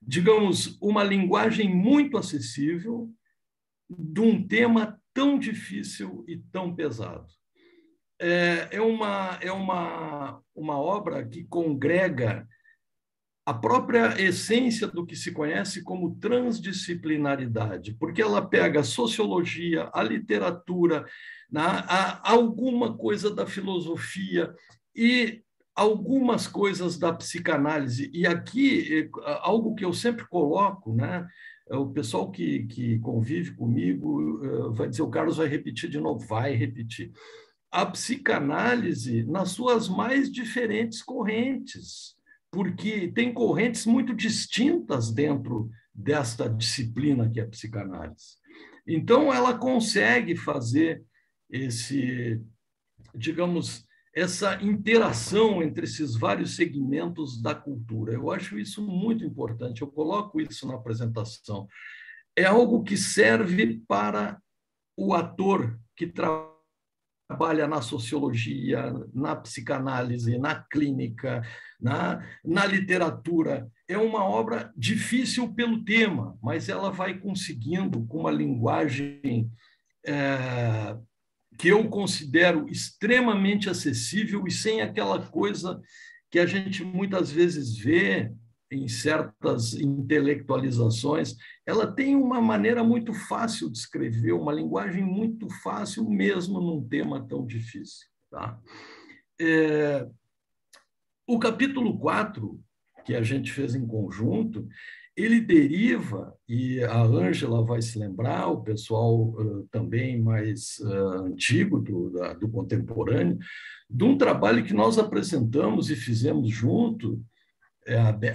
digamos, uma linguagem muito acessível de um tema tão difícil e tão pesado. É uma obra que congrega a própria essência do que se conhece como transdisciplinaridade, porque ela pega a sociologia, a literatura, alguma coisa da filosofia e algumas coisas da psicanálise. E aqui, algo que eu sempre coloco, né? O pessoal que convive comigo vai dizer, o Carlos vai repetir de novo, vai repetir. A psicanálise nas suas mais diferentes correntes, porque tem correntes muito distintas dentro desta disciplina que é a psicanálise. Então, ela consegue fazer digamos, essa interação entre esses vários segmentos da cultura. Eu acho isso muito importante, eu coloco isso na apresentação. É algo que serve para o ator que trabalha na sociologia, na psicanálise, na clínica, na literatura. É uma obra difícil pelo tema, mas ela vai conseguindo, com uma linguagem que eu considero extremamente acessível e sem aquela coisa que a gente muitas vezes vê em certas intelectualizações. Ela tem uma maneira muito fácil de escrever, uma linguagem muito fácil, mesmo num tema tão difícil. Tá? O capítulo 4, que a gente fez em conjunto, ele deriva, e a Ângela vai se lembrar, o pessoal também mais antigo do contemporâneo, de um trabalho que nós apresentamos e fizemos junto,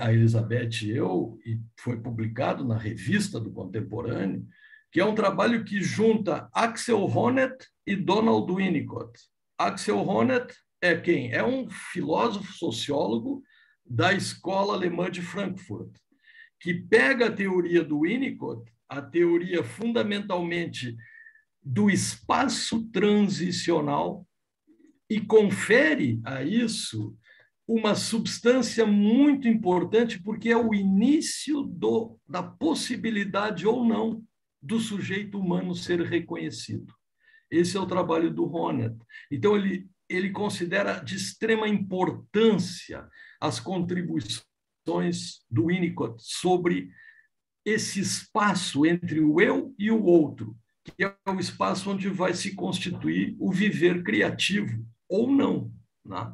a Elizabeth e eu, e foi publicado na Revista do Contemporâneo, que é um trabalho que junta Axel Honneth e Donald Winnicott. Axel Honneth é quem? É um filósofo sociólogo da Escola Alemã de Frankfurt, que pega a teoria do Winnicott, a teoria fundamentalmente do espaço transicional, e confere a isso uma substância muito importante, porque é o início da possibilidade ou não do sujeito humano ser reconhecido. Esse é o trabalho do Honneth. Então, ele considera de extrema importância as contribuições do Winnicott sobre esse espaço entre o eu e o outro, que é o espaço onde vai se constituir o viver criativo, ou não. Né?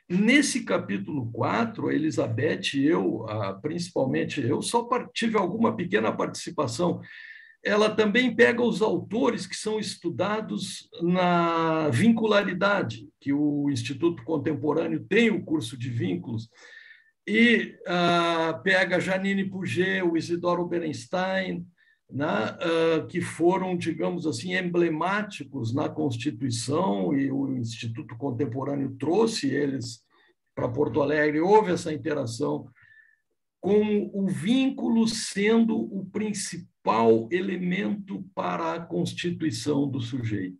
Nesse capítulo 4, a Elizabeth e eu, principalmente eu, só tive alguma pequena participação. Ela também pega os autores que são estudados na vincularidade, que o Instituto Contemporâneo tem o curso de vínculos, e pega Janine Puget, o Isidoro Berenstein, né, que foram, digamos assim, emblemáticos na Constituição, e o Instituto Contemporâneo trouxe eles para Porto Alegre. Houve essa interação, com o vínculo sendo o principal elemento para a constituição do sujeito.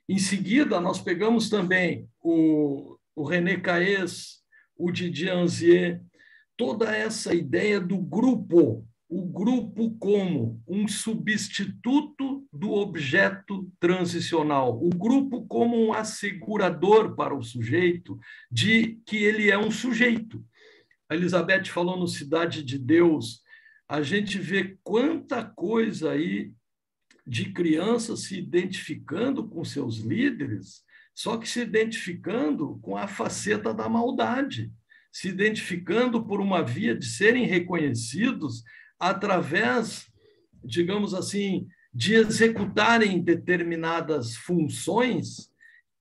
Em seguida, nós pegamos também o René Caes, o Didier Anzier, toda essa ideia do grupo, o grupo como um substituto do objeto transicional, o grupo como um assegurador para o sujeito de que ele é um sujeito. A Elizabeth falou no Cidade de Deus, a gente vê quanta coisa aí de crianças se identificando com seus líderes, só que se identificando com a faceta da maldade, se identificando por uma via de serem reconhecidos através, digamos assim, de executarem determinadas funções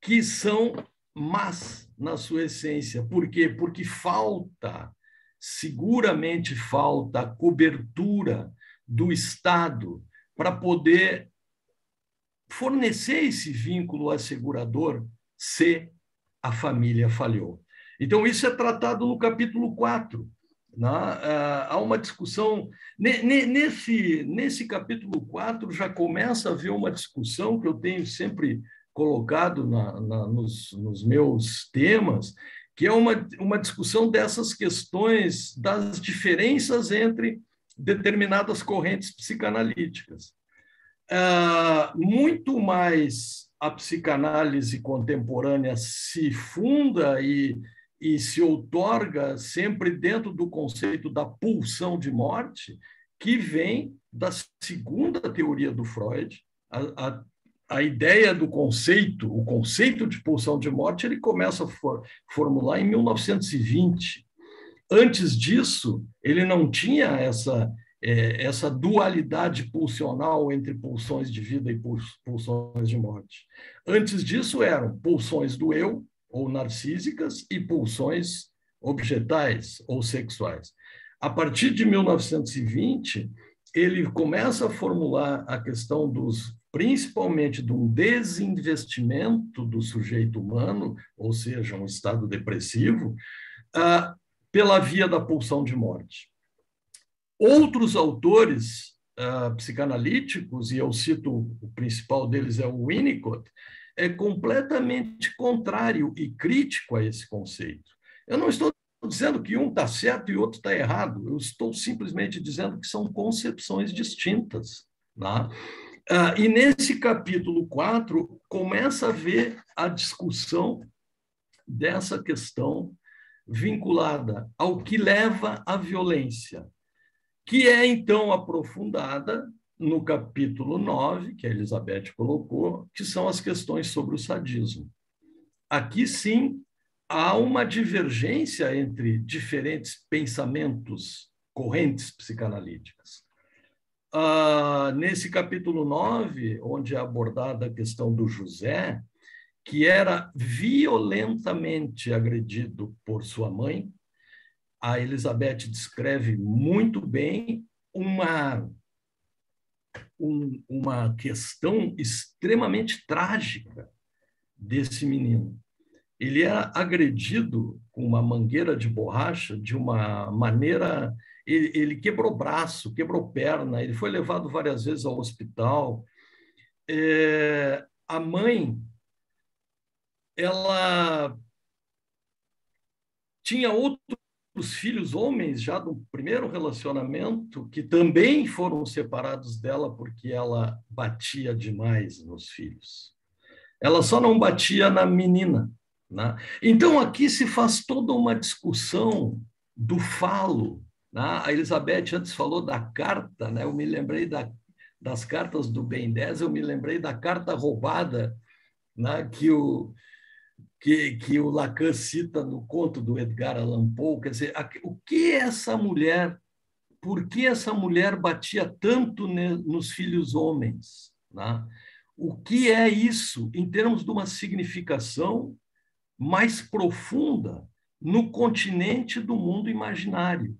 que são más na sua essência. Por quê? Porque seguramente falta a cobertura do Estado para poder fornecer esse vínculo assegurador se a família falhou. Então, isso é tratado no capítulo 4. Né? Há uma discussão. Nesse capítulo 4 já começa a haver uma discussão que eu tenho sempre colocado nos meus temas, que é uma discussão dessas questões das diferenças entre determinadas correntes psicanalíticas. Muito mais a psicanálise contemporânea se funda e se outorga sempre dentro do conceito da pulsão de morte, que vem da segunda teoria do Freud. A ideia do conceito, o conceito de pulsão de morte, ele começa a formular em 1920. Antes disso, ele não tinha essa dualidade pulsional entre pulsões de vida e pulsões de morte. Antes disso, eram pulsões do eu, ou narcísicas, e pulsões objetais, ou sexuais. A partir de 1920, ele começa a formular a questão principalmente de um desinvestimento do sujeito humano, ou seja, um estado depressivo, pela via da pulsão de morte. Outros autores psicanalíticos, e eu cito o principal deles é o Winnicott, é completamente contrário e crítico a esse conceito. Eu não estou dizendo que um está certo e o outro está errado, eu estou simplesmente dizendo que são concepções distintas. Né? E nesse capítulo 4, começa a ver a discussão dessa questão vinculada ao que leva à violência, que é, então, aprofundada no capítulo 9, que a Elizabeth colocou, que são as questões sobre o sadismo. Aqui, sim, há uma divergência entre diferentes pensamentos, correntes psicanalíticas. Nesse capítulo 9, onde é abordada a questão do José, que era violentamente agredido por sua mãe, a Elizabeth descreve muito bem uma questão extremamente trágica desse menino. Ele era agredido com uma mangueira de borracha de uma maneira... Ele quebrou braço, quebrou perna, ele foi levado várias vezes ao hospital. A mãe, ela tinha outros filhos homens já do primeiro relacionamento que também foram separados dela porque ela batia demais nos filhos. Ela só não batia na menina. Né? Então, aqui se faz toda uma discussão do falo. Né? A Elizabeth antes falou da carta, né? Eu me lembrei das cartas do Ben 10, eu me lembrei da carta roubada, né? que o Lacan cita no conto do Edgar Allan Poe. Quer dizer, o que essa mulher, por que essa mulher batia tanto nos filhos homens? Né? O que é isso em termos de uma significação mais profunda no continente do mundo imaginário?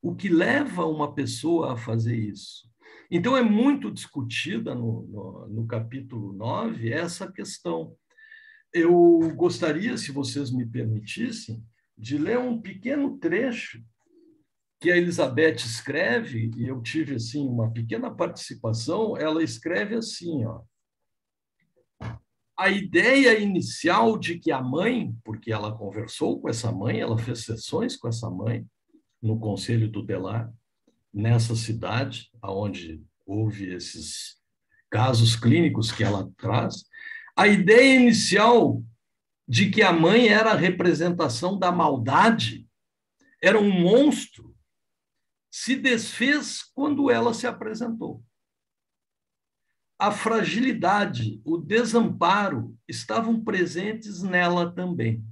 O que leva uma pessoa a fazer isso? Então, é muito discutida no capítulo 9 essa questão. Eu gostaria, se vocês me permitissem, de ler um pequeno trecho que a Elizabeth escreve, e eu tive assim, uma pequena participação. Ela escreve assim, ó: a ideia inicial de que a mãe, porque ela conversou com essa mãe, ela fez sessões com essa mãe, no Conselho Tutelar, nessa cidade, onde houve esses casos clínicos que ela traz. A ideia inicial de que a mãe era a representação da maldade, era um monstro, se desfez quando ela se apresentou. A fragilidade, o desamparo estavam presentes nela também.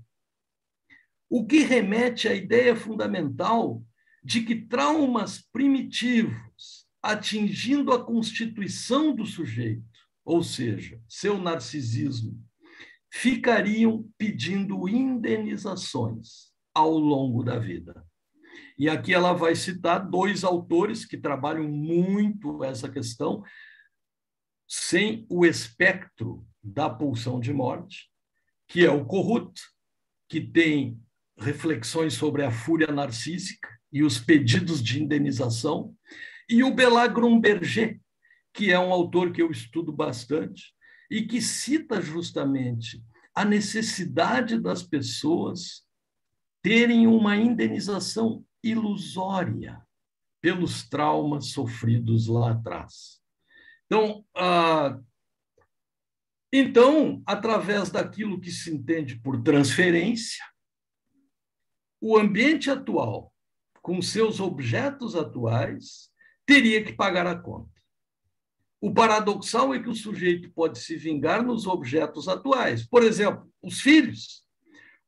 O que remete à ideia fundamental de que traumas primitivos, atingindo a constituição do sujeito, ou seja, seu narcisismo, ficariam pedindo indenizações ao longo da vida. E aqui ela vai citar 2 autores que trabalham muito essa questão, sem o espectro da pulsão de morte, que é o Corrut, que tem reflexões sobre a fúria narcísica e os pedidos de indenização, e o Bela Grumberger, que é um autor que eu estudo bastante e que cita justamente a necessidade das pessoas terem uma indenização ilusória pelos traumas sofridos lá atrás. Então, através daquilo que se entende por transferência, o ambiente atual, com seus objetos atuais, teria que pagar a conta. O paradoxal é que o sujeito pode se vingar nos objetos atuais. Por exemplo, os filhos,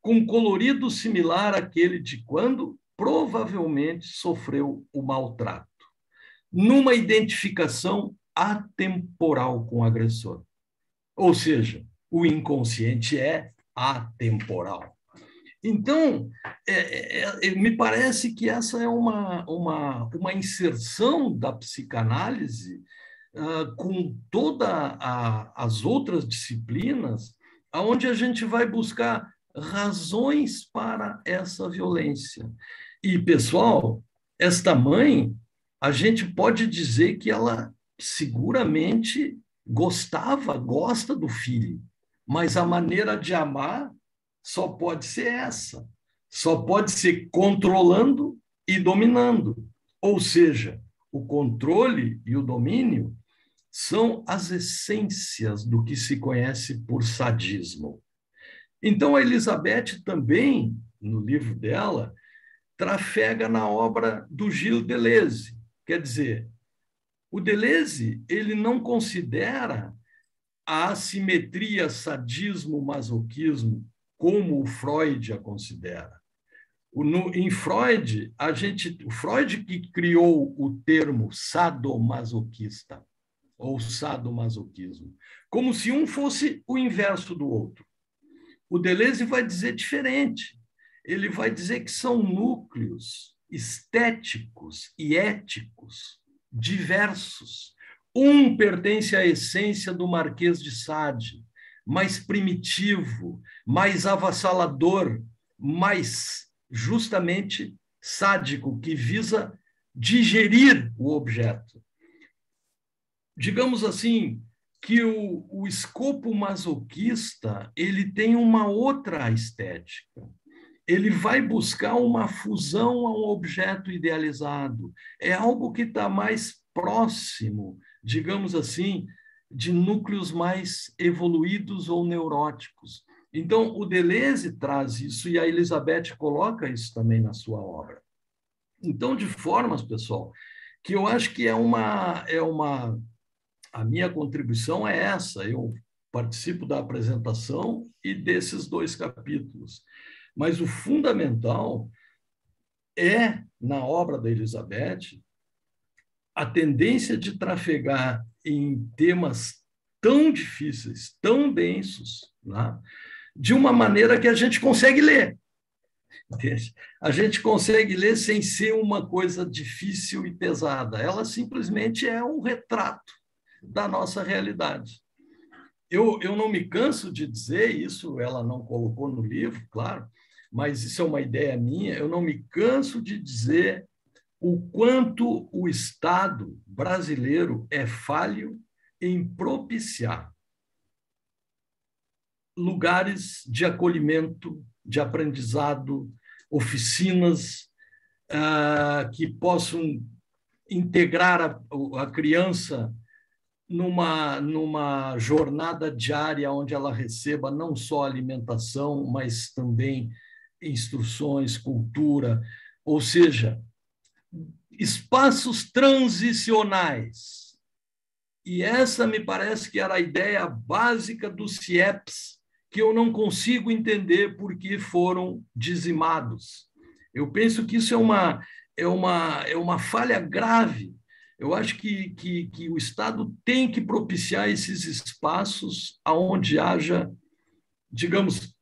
com um colorido similar àquele de quando provavelmente sofreu o maltrato, numa identificação atemporal com o agressor. Ou seja, o inconsciente é atemporal. Então, me parece que essa é uma inserção da psicanálise com todas as outras disciplinas, onde a gente vai buscar razões para essa violência. E, pessoal, esta mãe, a gente pode dizer que ela seguramente gosta do filho, mas a maneira de amar só pode ser essa, só pode ser controlando e dominando. Ou seja, o controle e o domínio são as essências do que se conhece por sadismo. Então, a Elizabeth também, no livro dela, trafega na obra do Gilles Deleuze. Quer dizer, o Deleuze, ele não considera a assimetria sadismo-masoquismo como o Freud a considera. Em Freud, o Freud que criou o termo sadomasoquista, ou sadomasoquismo, como se um fosse o inverso do outro. O Deleuze vai dizer diferente. Ele vai dizer que são núcleos estéticos e éticos diversos. Um pertence à essência do Marquês de Sade, mais primitivo, mais avassalador, mais justamente sádico, que visa digerir o objeto. Digamos assim, que o escopo masoquista ele tem uma outra estética. Ele vai buscar uma fusão a um objeto idealizado. É algo que está mais próximo, digamos assim, de núcleos mais evoluídos ou neuróticos. Então, o Deleuze traz isso e a Elizabeth coloca isso também na sua obra. Então, de formas, pessoal, que eu acho que a minha contribuição é essa. Eu participo da apresentação e desses 2 capítulos. Mas o fundamental é, na obra da Elizabeth, a tendência de trafegar em temas tão difíceis, tão densos, né? De uma maneira que a gente consegue ler. Entende? A gente consegue ler sem ser uma coisa difícil e pesada. Ela simplesmente é um retrato da nossa realidade. Eu não me canso de dizer, isso ela não colocou no livro, claro, mas isso é uma ideia minha, eu não me canso de dizer o quanto o Estado brasileiro é falho em propiciar lugares de acolhimento, de aprendizado, oficinas que possam integrar a criança numa jornada diária onde ela receba não só alimentação, mas também instruções, cultura, ou seja, espaços transicionais. E essa me parece que era a ideia básica dos CIEPs, que eu não consigo entender por que foram dizimados. Eu penso que isso é uma falha grave. Eu acho que o Estado tem que propiciar esses espaços onde haja, digamos,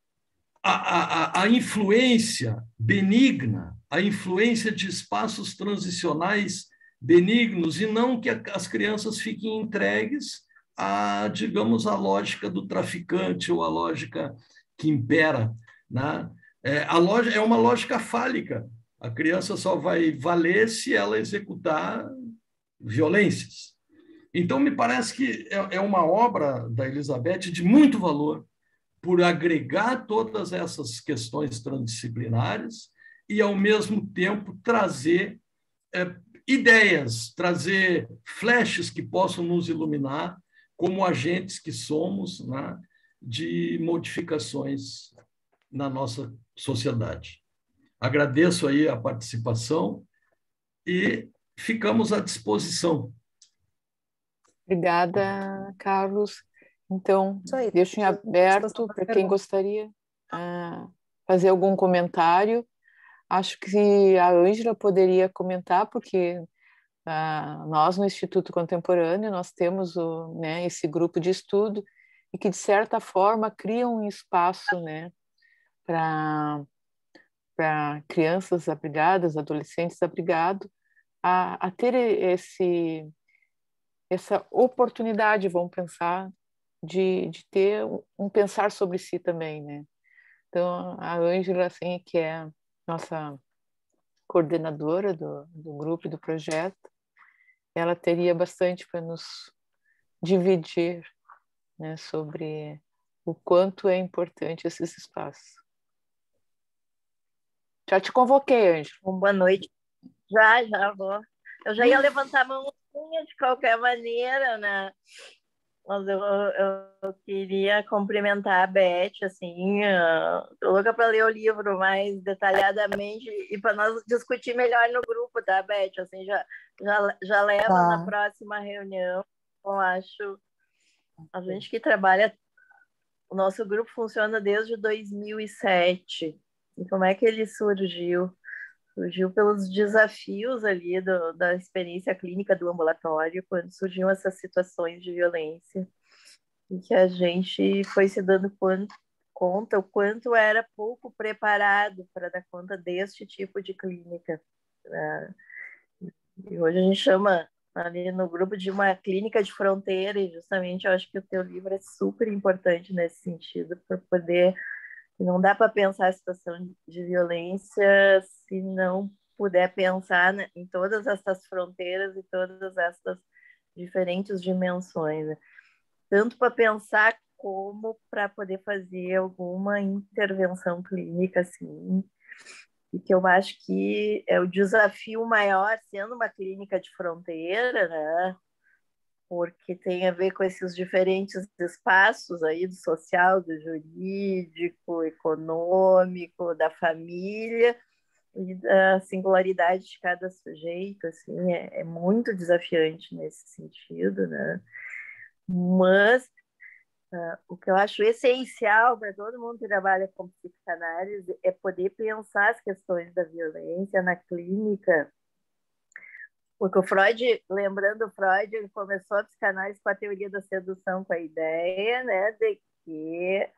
a influência benigna, a influência de espaços transicionais benignos, e não que as crianças fiquem entregues a, digamos, a lógica do traficante ou a lógica que impera, né? É uma lógica fálica. A criança só vai valer se ela executar violências. Então, me parece que é uma obra da Elizabeth de muito valor, por agregar todas essas questões transdisciplinares e, ao mesmo tempo, trazer ideias, trazer flashes que possam nos iluminar como agentes que somos, né, de modificações na nossa sociedade. Agradeço aí a participação e ficamos à disposição. Obrigada, Carlos. Então, Isso aí. deixo em aberto para quem gostaria fazer algum comentário. Acho que a Ângela poderia comentar, porque nós, no Instituto Contemporâneo, nós temos esse grupo de estudo e que, de certa forma, cria um espaço, né, para crianças abrigadas, adolescentes abrigados, a ter essa oportunidade, vamos pensar, de ter um pensar sobre si também, né? Então, a Ângela, assim, que é nossa coordenadora do grupo e do projeto, ela teria bastante para nos dividir, né, sobre o quanto é importante esses espaços. Já te convoquei, Ângela. Boa noite. Já vou. Eu já ia levantar a mãozinha de qualquer maneira, né? Mas eu queria cumprimentar a Beth, assim, tô louca para ler o livro mais detalhadamente e para nós discutir melhor no grupo, tá, Beth? Assim, já leva na próxima reunião. Eu acho, a gente que trabalha, o nosso grupo funciona desde 2007. E como é que ele surgiu? Surgiu pelos desafios ali da experiência clínica do ambulatório, quando surgiam essas situações de violência, e que a gente foi se dando conta o quanto era pouco preparado para dar conta deste tipo de clínica. E hoje a gente chama ali no grupo de uma clínica de fronteira, e justamente eu acho que o teu livro é super importante nesse sentido, para poder... Não dá para pensar a situação de violência se não puder pensar, né, em todas essas fronteiras e todas essas diferentes dimensões, né? Tanto para pensar como para poder fazer alguma intervenção clínica, assim, e que eu acho que é o desafio maior, sendo uma clínica de fronteira, né? Porque tem a ver com esses diferentes espaços aí do social, do jurídico, econômico, da família e da singularidade de cada sujeito, assim, é muito desafiante nesse sentido, né? Mas o que eu acho essencial para todo mundo que trabalha com psicanálise é poder pensar as questões da violência na clínica. Porque o Freud, lembrando o Freud, ele começou a psicanálise com a teoria da sedução, com a ideia, né, de que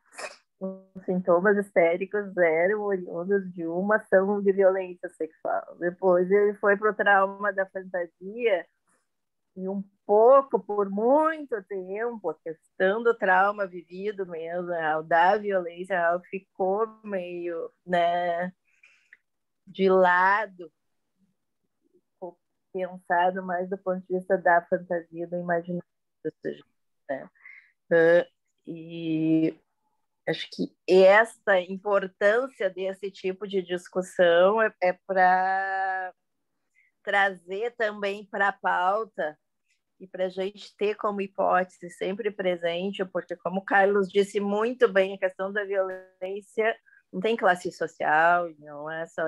os sintomas histéricos eram oriundos de uma ação de violência sexual. Depois ele foi para o trauma da fantasia e um pouco, por muito tempo, a questão do trauma vivido mesmo, da violência, ficou meio, né, de lado, pensado mais do ponto de vista da fantasia, do imaginário do sujeito, né? E acho que essa importância desse tipo de discussão é para trazer também para a pauta e para a gente ter como hipótese sempre presente, porque, como o Carlos disse muito bem, a questão da violência não tem classe social, não é só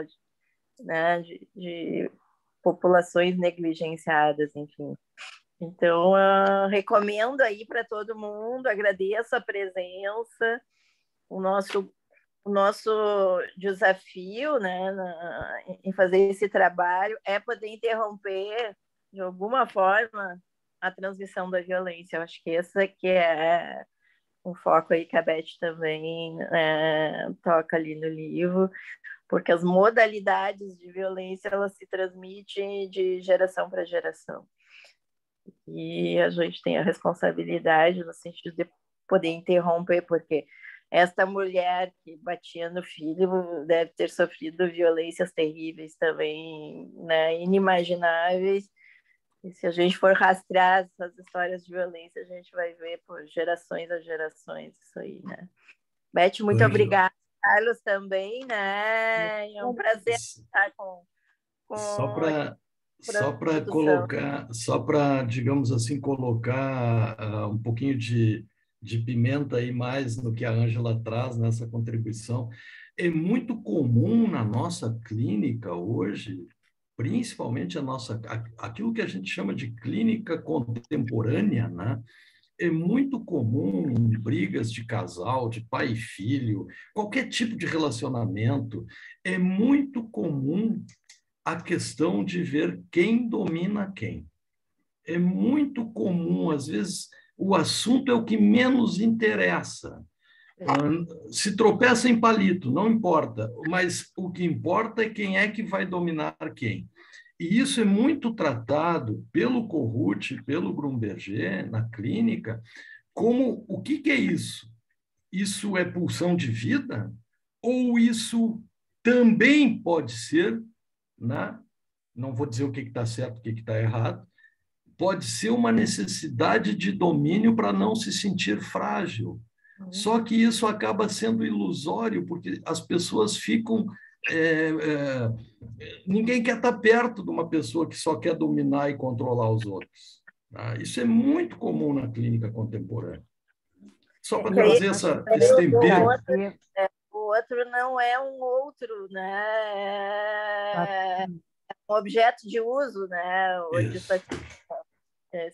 né, de populações negligenciadas, enfim. Então, recomendo aí para todo mundo, agradeço a presença, o nosso desafio, né, em fazer esse trabalho é poder interromper, de alguma forma, a transmissão da violência. Eu acho que esse que é um foco aí que a Beth também toca ali no livro, porque as modalidades de violência elas se transmitem de geração para geração. E a gente tem a responsabilidade no sentido de poder interromper, porque esta mulher que batia no filho deve ter sofrido violências terríveis também, né, inimagináveis. E se a gente for rastrear essas histórias de violência, a gente vai ver por gerações a gerações isso aí, né? Beth, muito obrigada. Carlos também, né? É um prazer estar com só para, digamos assim, colocar um pouquinho de pimenta aí mais no que a Ângela traz nessa contribuição. É muito comum na nossa clínica hoje, principalmente aquilo que a gente chama de clínica contemporânea, né? É muito comum em brigas de casal, de pai e filho, qualquer tipo de relacionamento, é muito comum a questão de ver quem domina quem. É muito comum, às vezes, o assunto é o que menos interessa. Se tropeça em palito, não importa, mas o que importa é quem é que vai dominar quem. E isso é muito tratado pelo Corrute, pelo Grumberger, na clínica, como o que é isso? Isso é pulsão de vida? Ou isso também pode ser, né? Não vou dizer o que está certo, o que está errado, pode ser uma necessidade de domínio para não se sentir frágil. Só que isso acaba sendo ilusório, porque as pessoas ficam... ninguém quer estar perto de uma pessoa que só quer dominar e controlar os outros. Tá? Isso é muito comum na clínica contemporânea. Só para trazer esse tempero. O outro não é um outro, né? É um objeto de uso, né?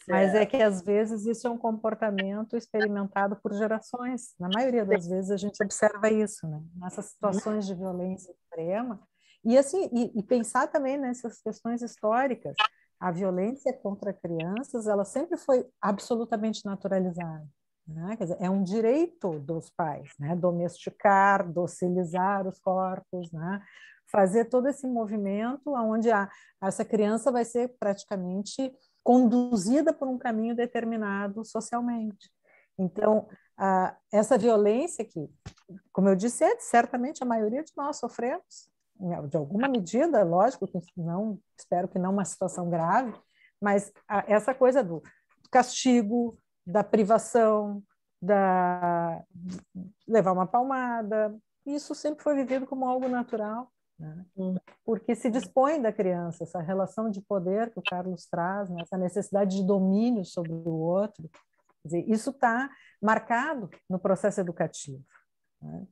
Mas é que, às vezes, isso é um comportamento experimentado por gerações. Na maioria das vezes, a gente observa isso, né? Nessas situações de violência extrema. E, assim, e pensar também nessas questões históricas. A violência contra crianças, ela sempre foi absolutamente naturalizada. Né? Quer dizer, é um direito dos pais, né? Domesticar, docilizar os corpos, né? Fazer todo esse movimento onde essa criança vai ser praticamente conduzida por um caminho determinado socialmente. Então, essa violência que, como eu disse, certamente a maioria de nós sofremos, de alguma medida, lógico, que não, espero que não uma situação grave, mas essa coisa do castigo, da privação, de levar uma palmada, isso sempre foi vivido como algo natural, né? Porque se dispõe da criança, essa relação de poder que o Carlos traz, né? Essa necessidade de domínio sobre o outro, quer dizer, isso está marcado no processo educativo, né?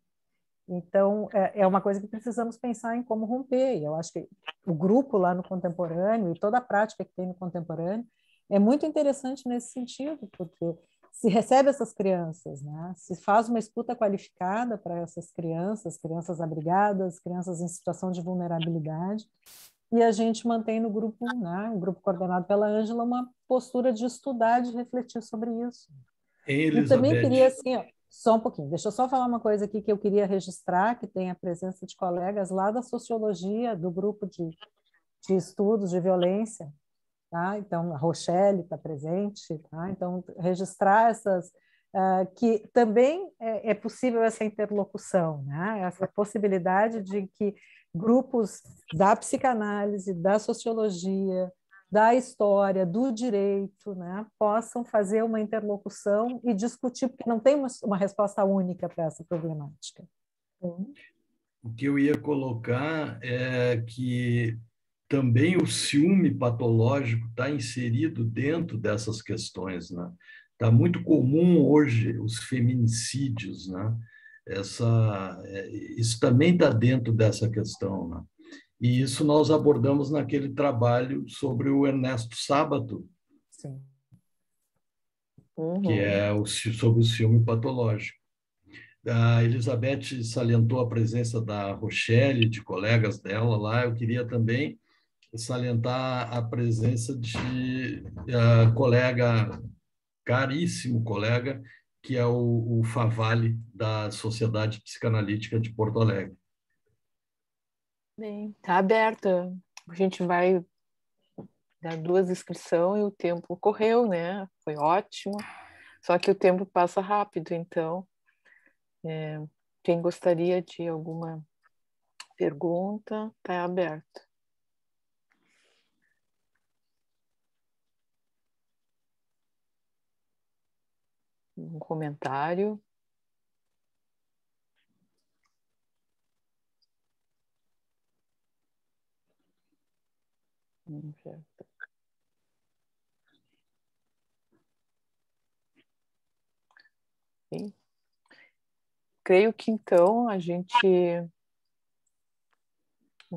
Então, é uma coisa que precisamos pensar em como romper. Eu acho que o grupo lá no contemporâneo e toda a prática que tem no contemporâneo é muito interessante nesse sentido, porque se recebe essas crianças, né? Se faz uma escuta qualificada para essas crianças, crianças abrigadas, crianças em situação de vulnerabilidade, e a gente mantém no grupo, né, um grupo coordenado pela Ângela, uma postura de estudar, de refletir sobre isso. E também queria, assim, só um pouquinho, deixa eu só falar uma coisa aqui que eu queria registrar, que tem a presença de colegas lá da sociologia, do grupo de estudos de violência, tá? Então, a Rochelle está presente, tá? Então, registrar essas... que também é possível essa interlocução, né? Essa possibilidade de que grupos da psicanálise, da sociologia, da história, do direito, né, possam fazer uma interlocução e discutir, porque não tem uma resposta única para essa problemática. O que eu ia colocar é que também o ciúme patológico está inserido dentro dessas questões, né? Está muito comum hoje os feminicídios, né? Isso também está dentro dessa questão, né? E isso nós abordamos naquele trabalho sobre o Ernesto Sábato, Sim. que é sobre o ciúme patológico. A Elizabeth salientou a presença da Rochelle, de colegas dela lá. Eu queria também salientar a presença de colega, caríssimo colega, que é o Favalli, da Sociedade Psicanalítica de Porto Alegre. Bem, tá aberta. A gente vai dar 2 inscrições e o tempo correu, né? Foi ótimo. Só que o tempo passa rápido, então quem gostaria de alguma pergunta, tá aberto. Um comentário. Sim. Creio que então a gente...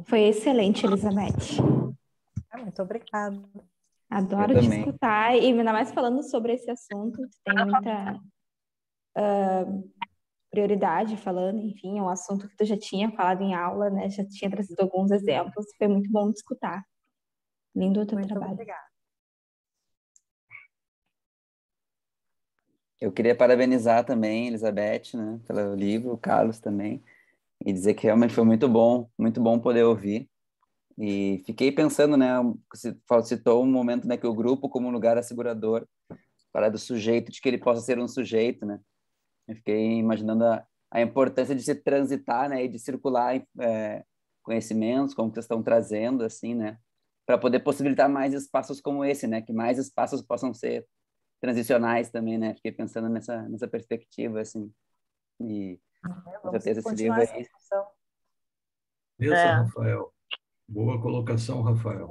Foi excelente, Elizabeth. Muito obrigada. Adoro te escutar e ainda mais falando sobre esse assunto, tu tem muita prioridade falando, enfim, é um assunto que tu já tinha falado em aula, né? Já tinha trazido alguns exemplos, foi muito bom te escutar. Lindo o teu trabalho. Obrigada. Eu queria parabenizar também, Elizabeth, né, pelo livro, o Carlos também, e dizer que realmente foi muito bom poder ouvir. E fiquei pensando, né, você citou um momento, né, que o grupo como um lugar assegurador para do sujeito, de que ele possa ser um sujeito, né? Eu fiquei imaginando a importância de se transitar, né, e de circular conhecimentos, como vocês estão trazendo, assim, né, para poder possibilitar mais espaços como esse, né, que mais espaços possam ser transicionais também, né? Fiquei pensando nessa perspectiva, assim, e com certeza esse livro aí... Rafael. Boa colocação, Rafael.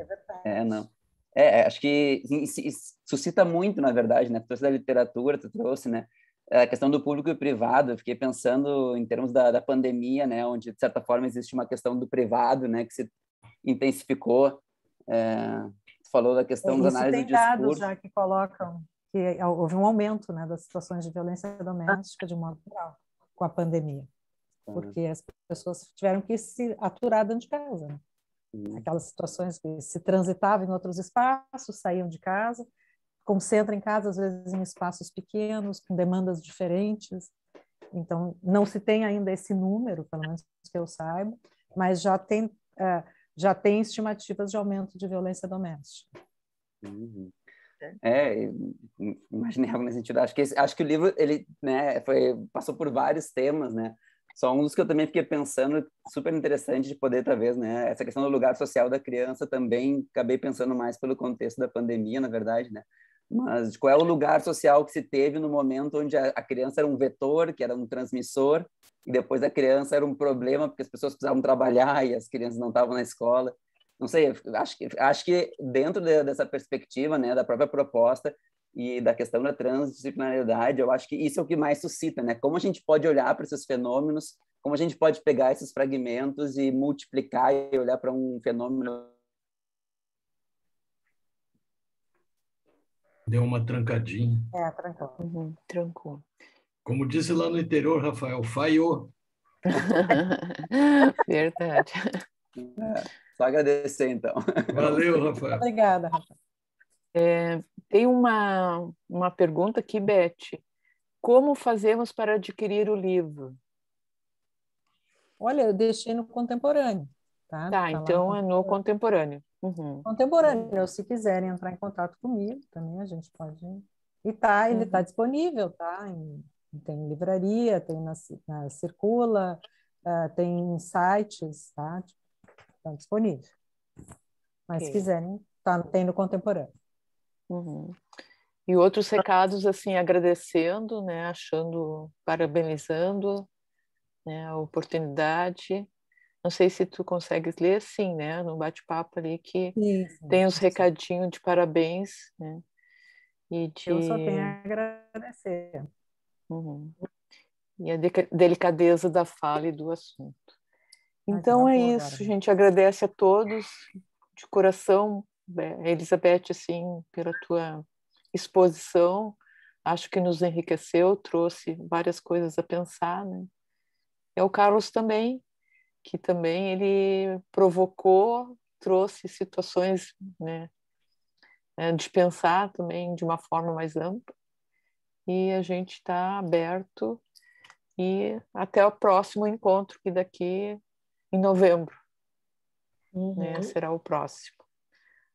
Não. Acho que suscita muito, na verdade, né? Tu trouxe da literatura, tu trouxe, né? A questão do público e privado. Eu fiquei pensando em termos da pandemia, né? Onde, de certa forma, existe uma questão do privado, né? Que se intensificou. Tu falou da questão das análises do discurso. Tem dados já que colocam que houve um aumento, né, das situações de violência doméstica de um modo geral com a pandemia, porque as pessoas tiveram que se aturar dentro de casa, né? Aquelas situações que se transitavam em outros espaços, saíam de casa, concentram em casa, às vezes em espaços pequenos, com demandas diferentes. Então, não se tem ainda esse número, pelo menos que eu saiba, mas já tem estimativas de aumento de violência doméstica. Imaginei algo nesse sentido. Acho que o livro ele, né, passou por vários temas, né? Só um dos que eu também fiquei pensando, super interessante de poder, talvez, né? Essa questão do lugar social da criança também acabei pensando mais pelo contexto da pandemia, na verdade, né? Mas qual é o lugar social que se teve no momento onde a criança era um vetor, que era um transmissor, e depois a criança era um problema porque as pessoas precisavam trabalhar e as crianças não estavam na escola. Não sei, acho que dentro dessa perspectiva, né, da própria proposta e da questão da transdisciplinaridade, eu acho que isso é o que mais suscita, né? Como a gente pode olhar para esses fenômenos, como a gente pode pegar esses fragmentos e multiplicar e olhar para um fenômeno. Deu uma trancadinha. Trancou. Trancou. Como disse lá no interior, Rafael, falhou. Verdade. Só agradecer, então. Valeu, Rafael. Obrigada, Rafael. Tem uma pergunta aqui, Beth. Como fazemos para adquirir o livro? Olha, eu deixei no contemporâneo. Tá Então é no contemporâneo. Contemporâneo, se quiserem entrar em contato comigo, também a gente pode. E ele está disponível, tá? Tem livraria, tem na Circula, tem em sites, tá? Está disponível. Mas se quiserem, tem no contemporâneo. Uhum. E outros recados, assim, agradecendo, né, parabenizando, né, a oportunidade. Não sei se tu consegues ler, sim, né, no bate-papo ali que Sim. tem os recadinhos de parabéns, né, e de... Eu só tenho a agradecer. Uhum. E a delicadeza da fala e do assunto. Então é isso, agora, a gente agradece a todos de coração, Elizabeth, assim, pela tua exposição, acho que nos enriqueceu, trouxe várias coisas a pensar, né? E o Carlos também, que também ele provocou, trouxe situações, né, de pensar também de uma forma mais ampla, e a gente está aberto e até o próximo encontro, que daqui em novembro, né, será o próximo.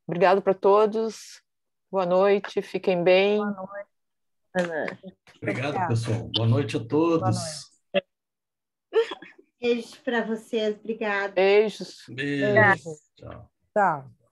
Obrigado para todos, boa noite, fiquem bem. Boa noite. Obrigado, pessoal. Boa noite a todos. Boa noite. Beijos para vocês, obrigada. Beijos. Beijo. Tchau. Tchau.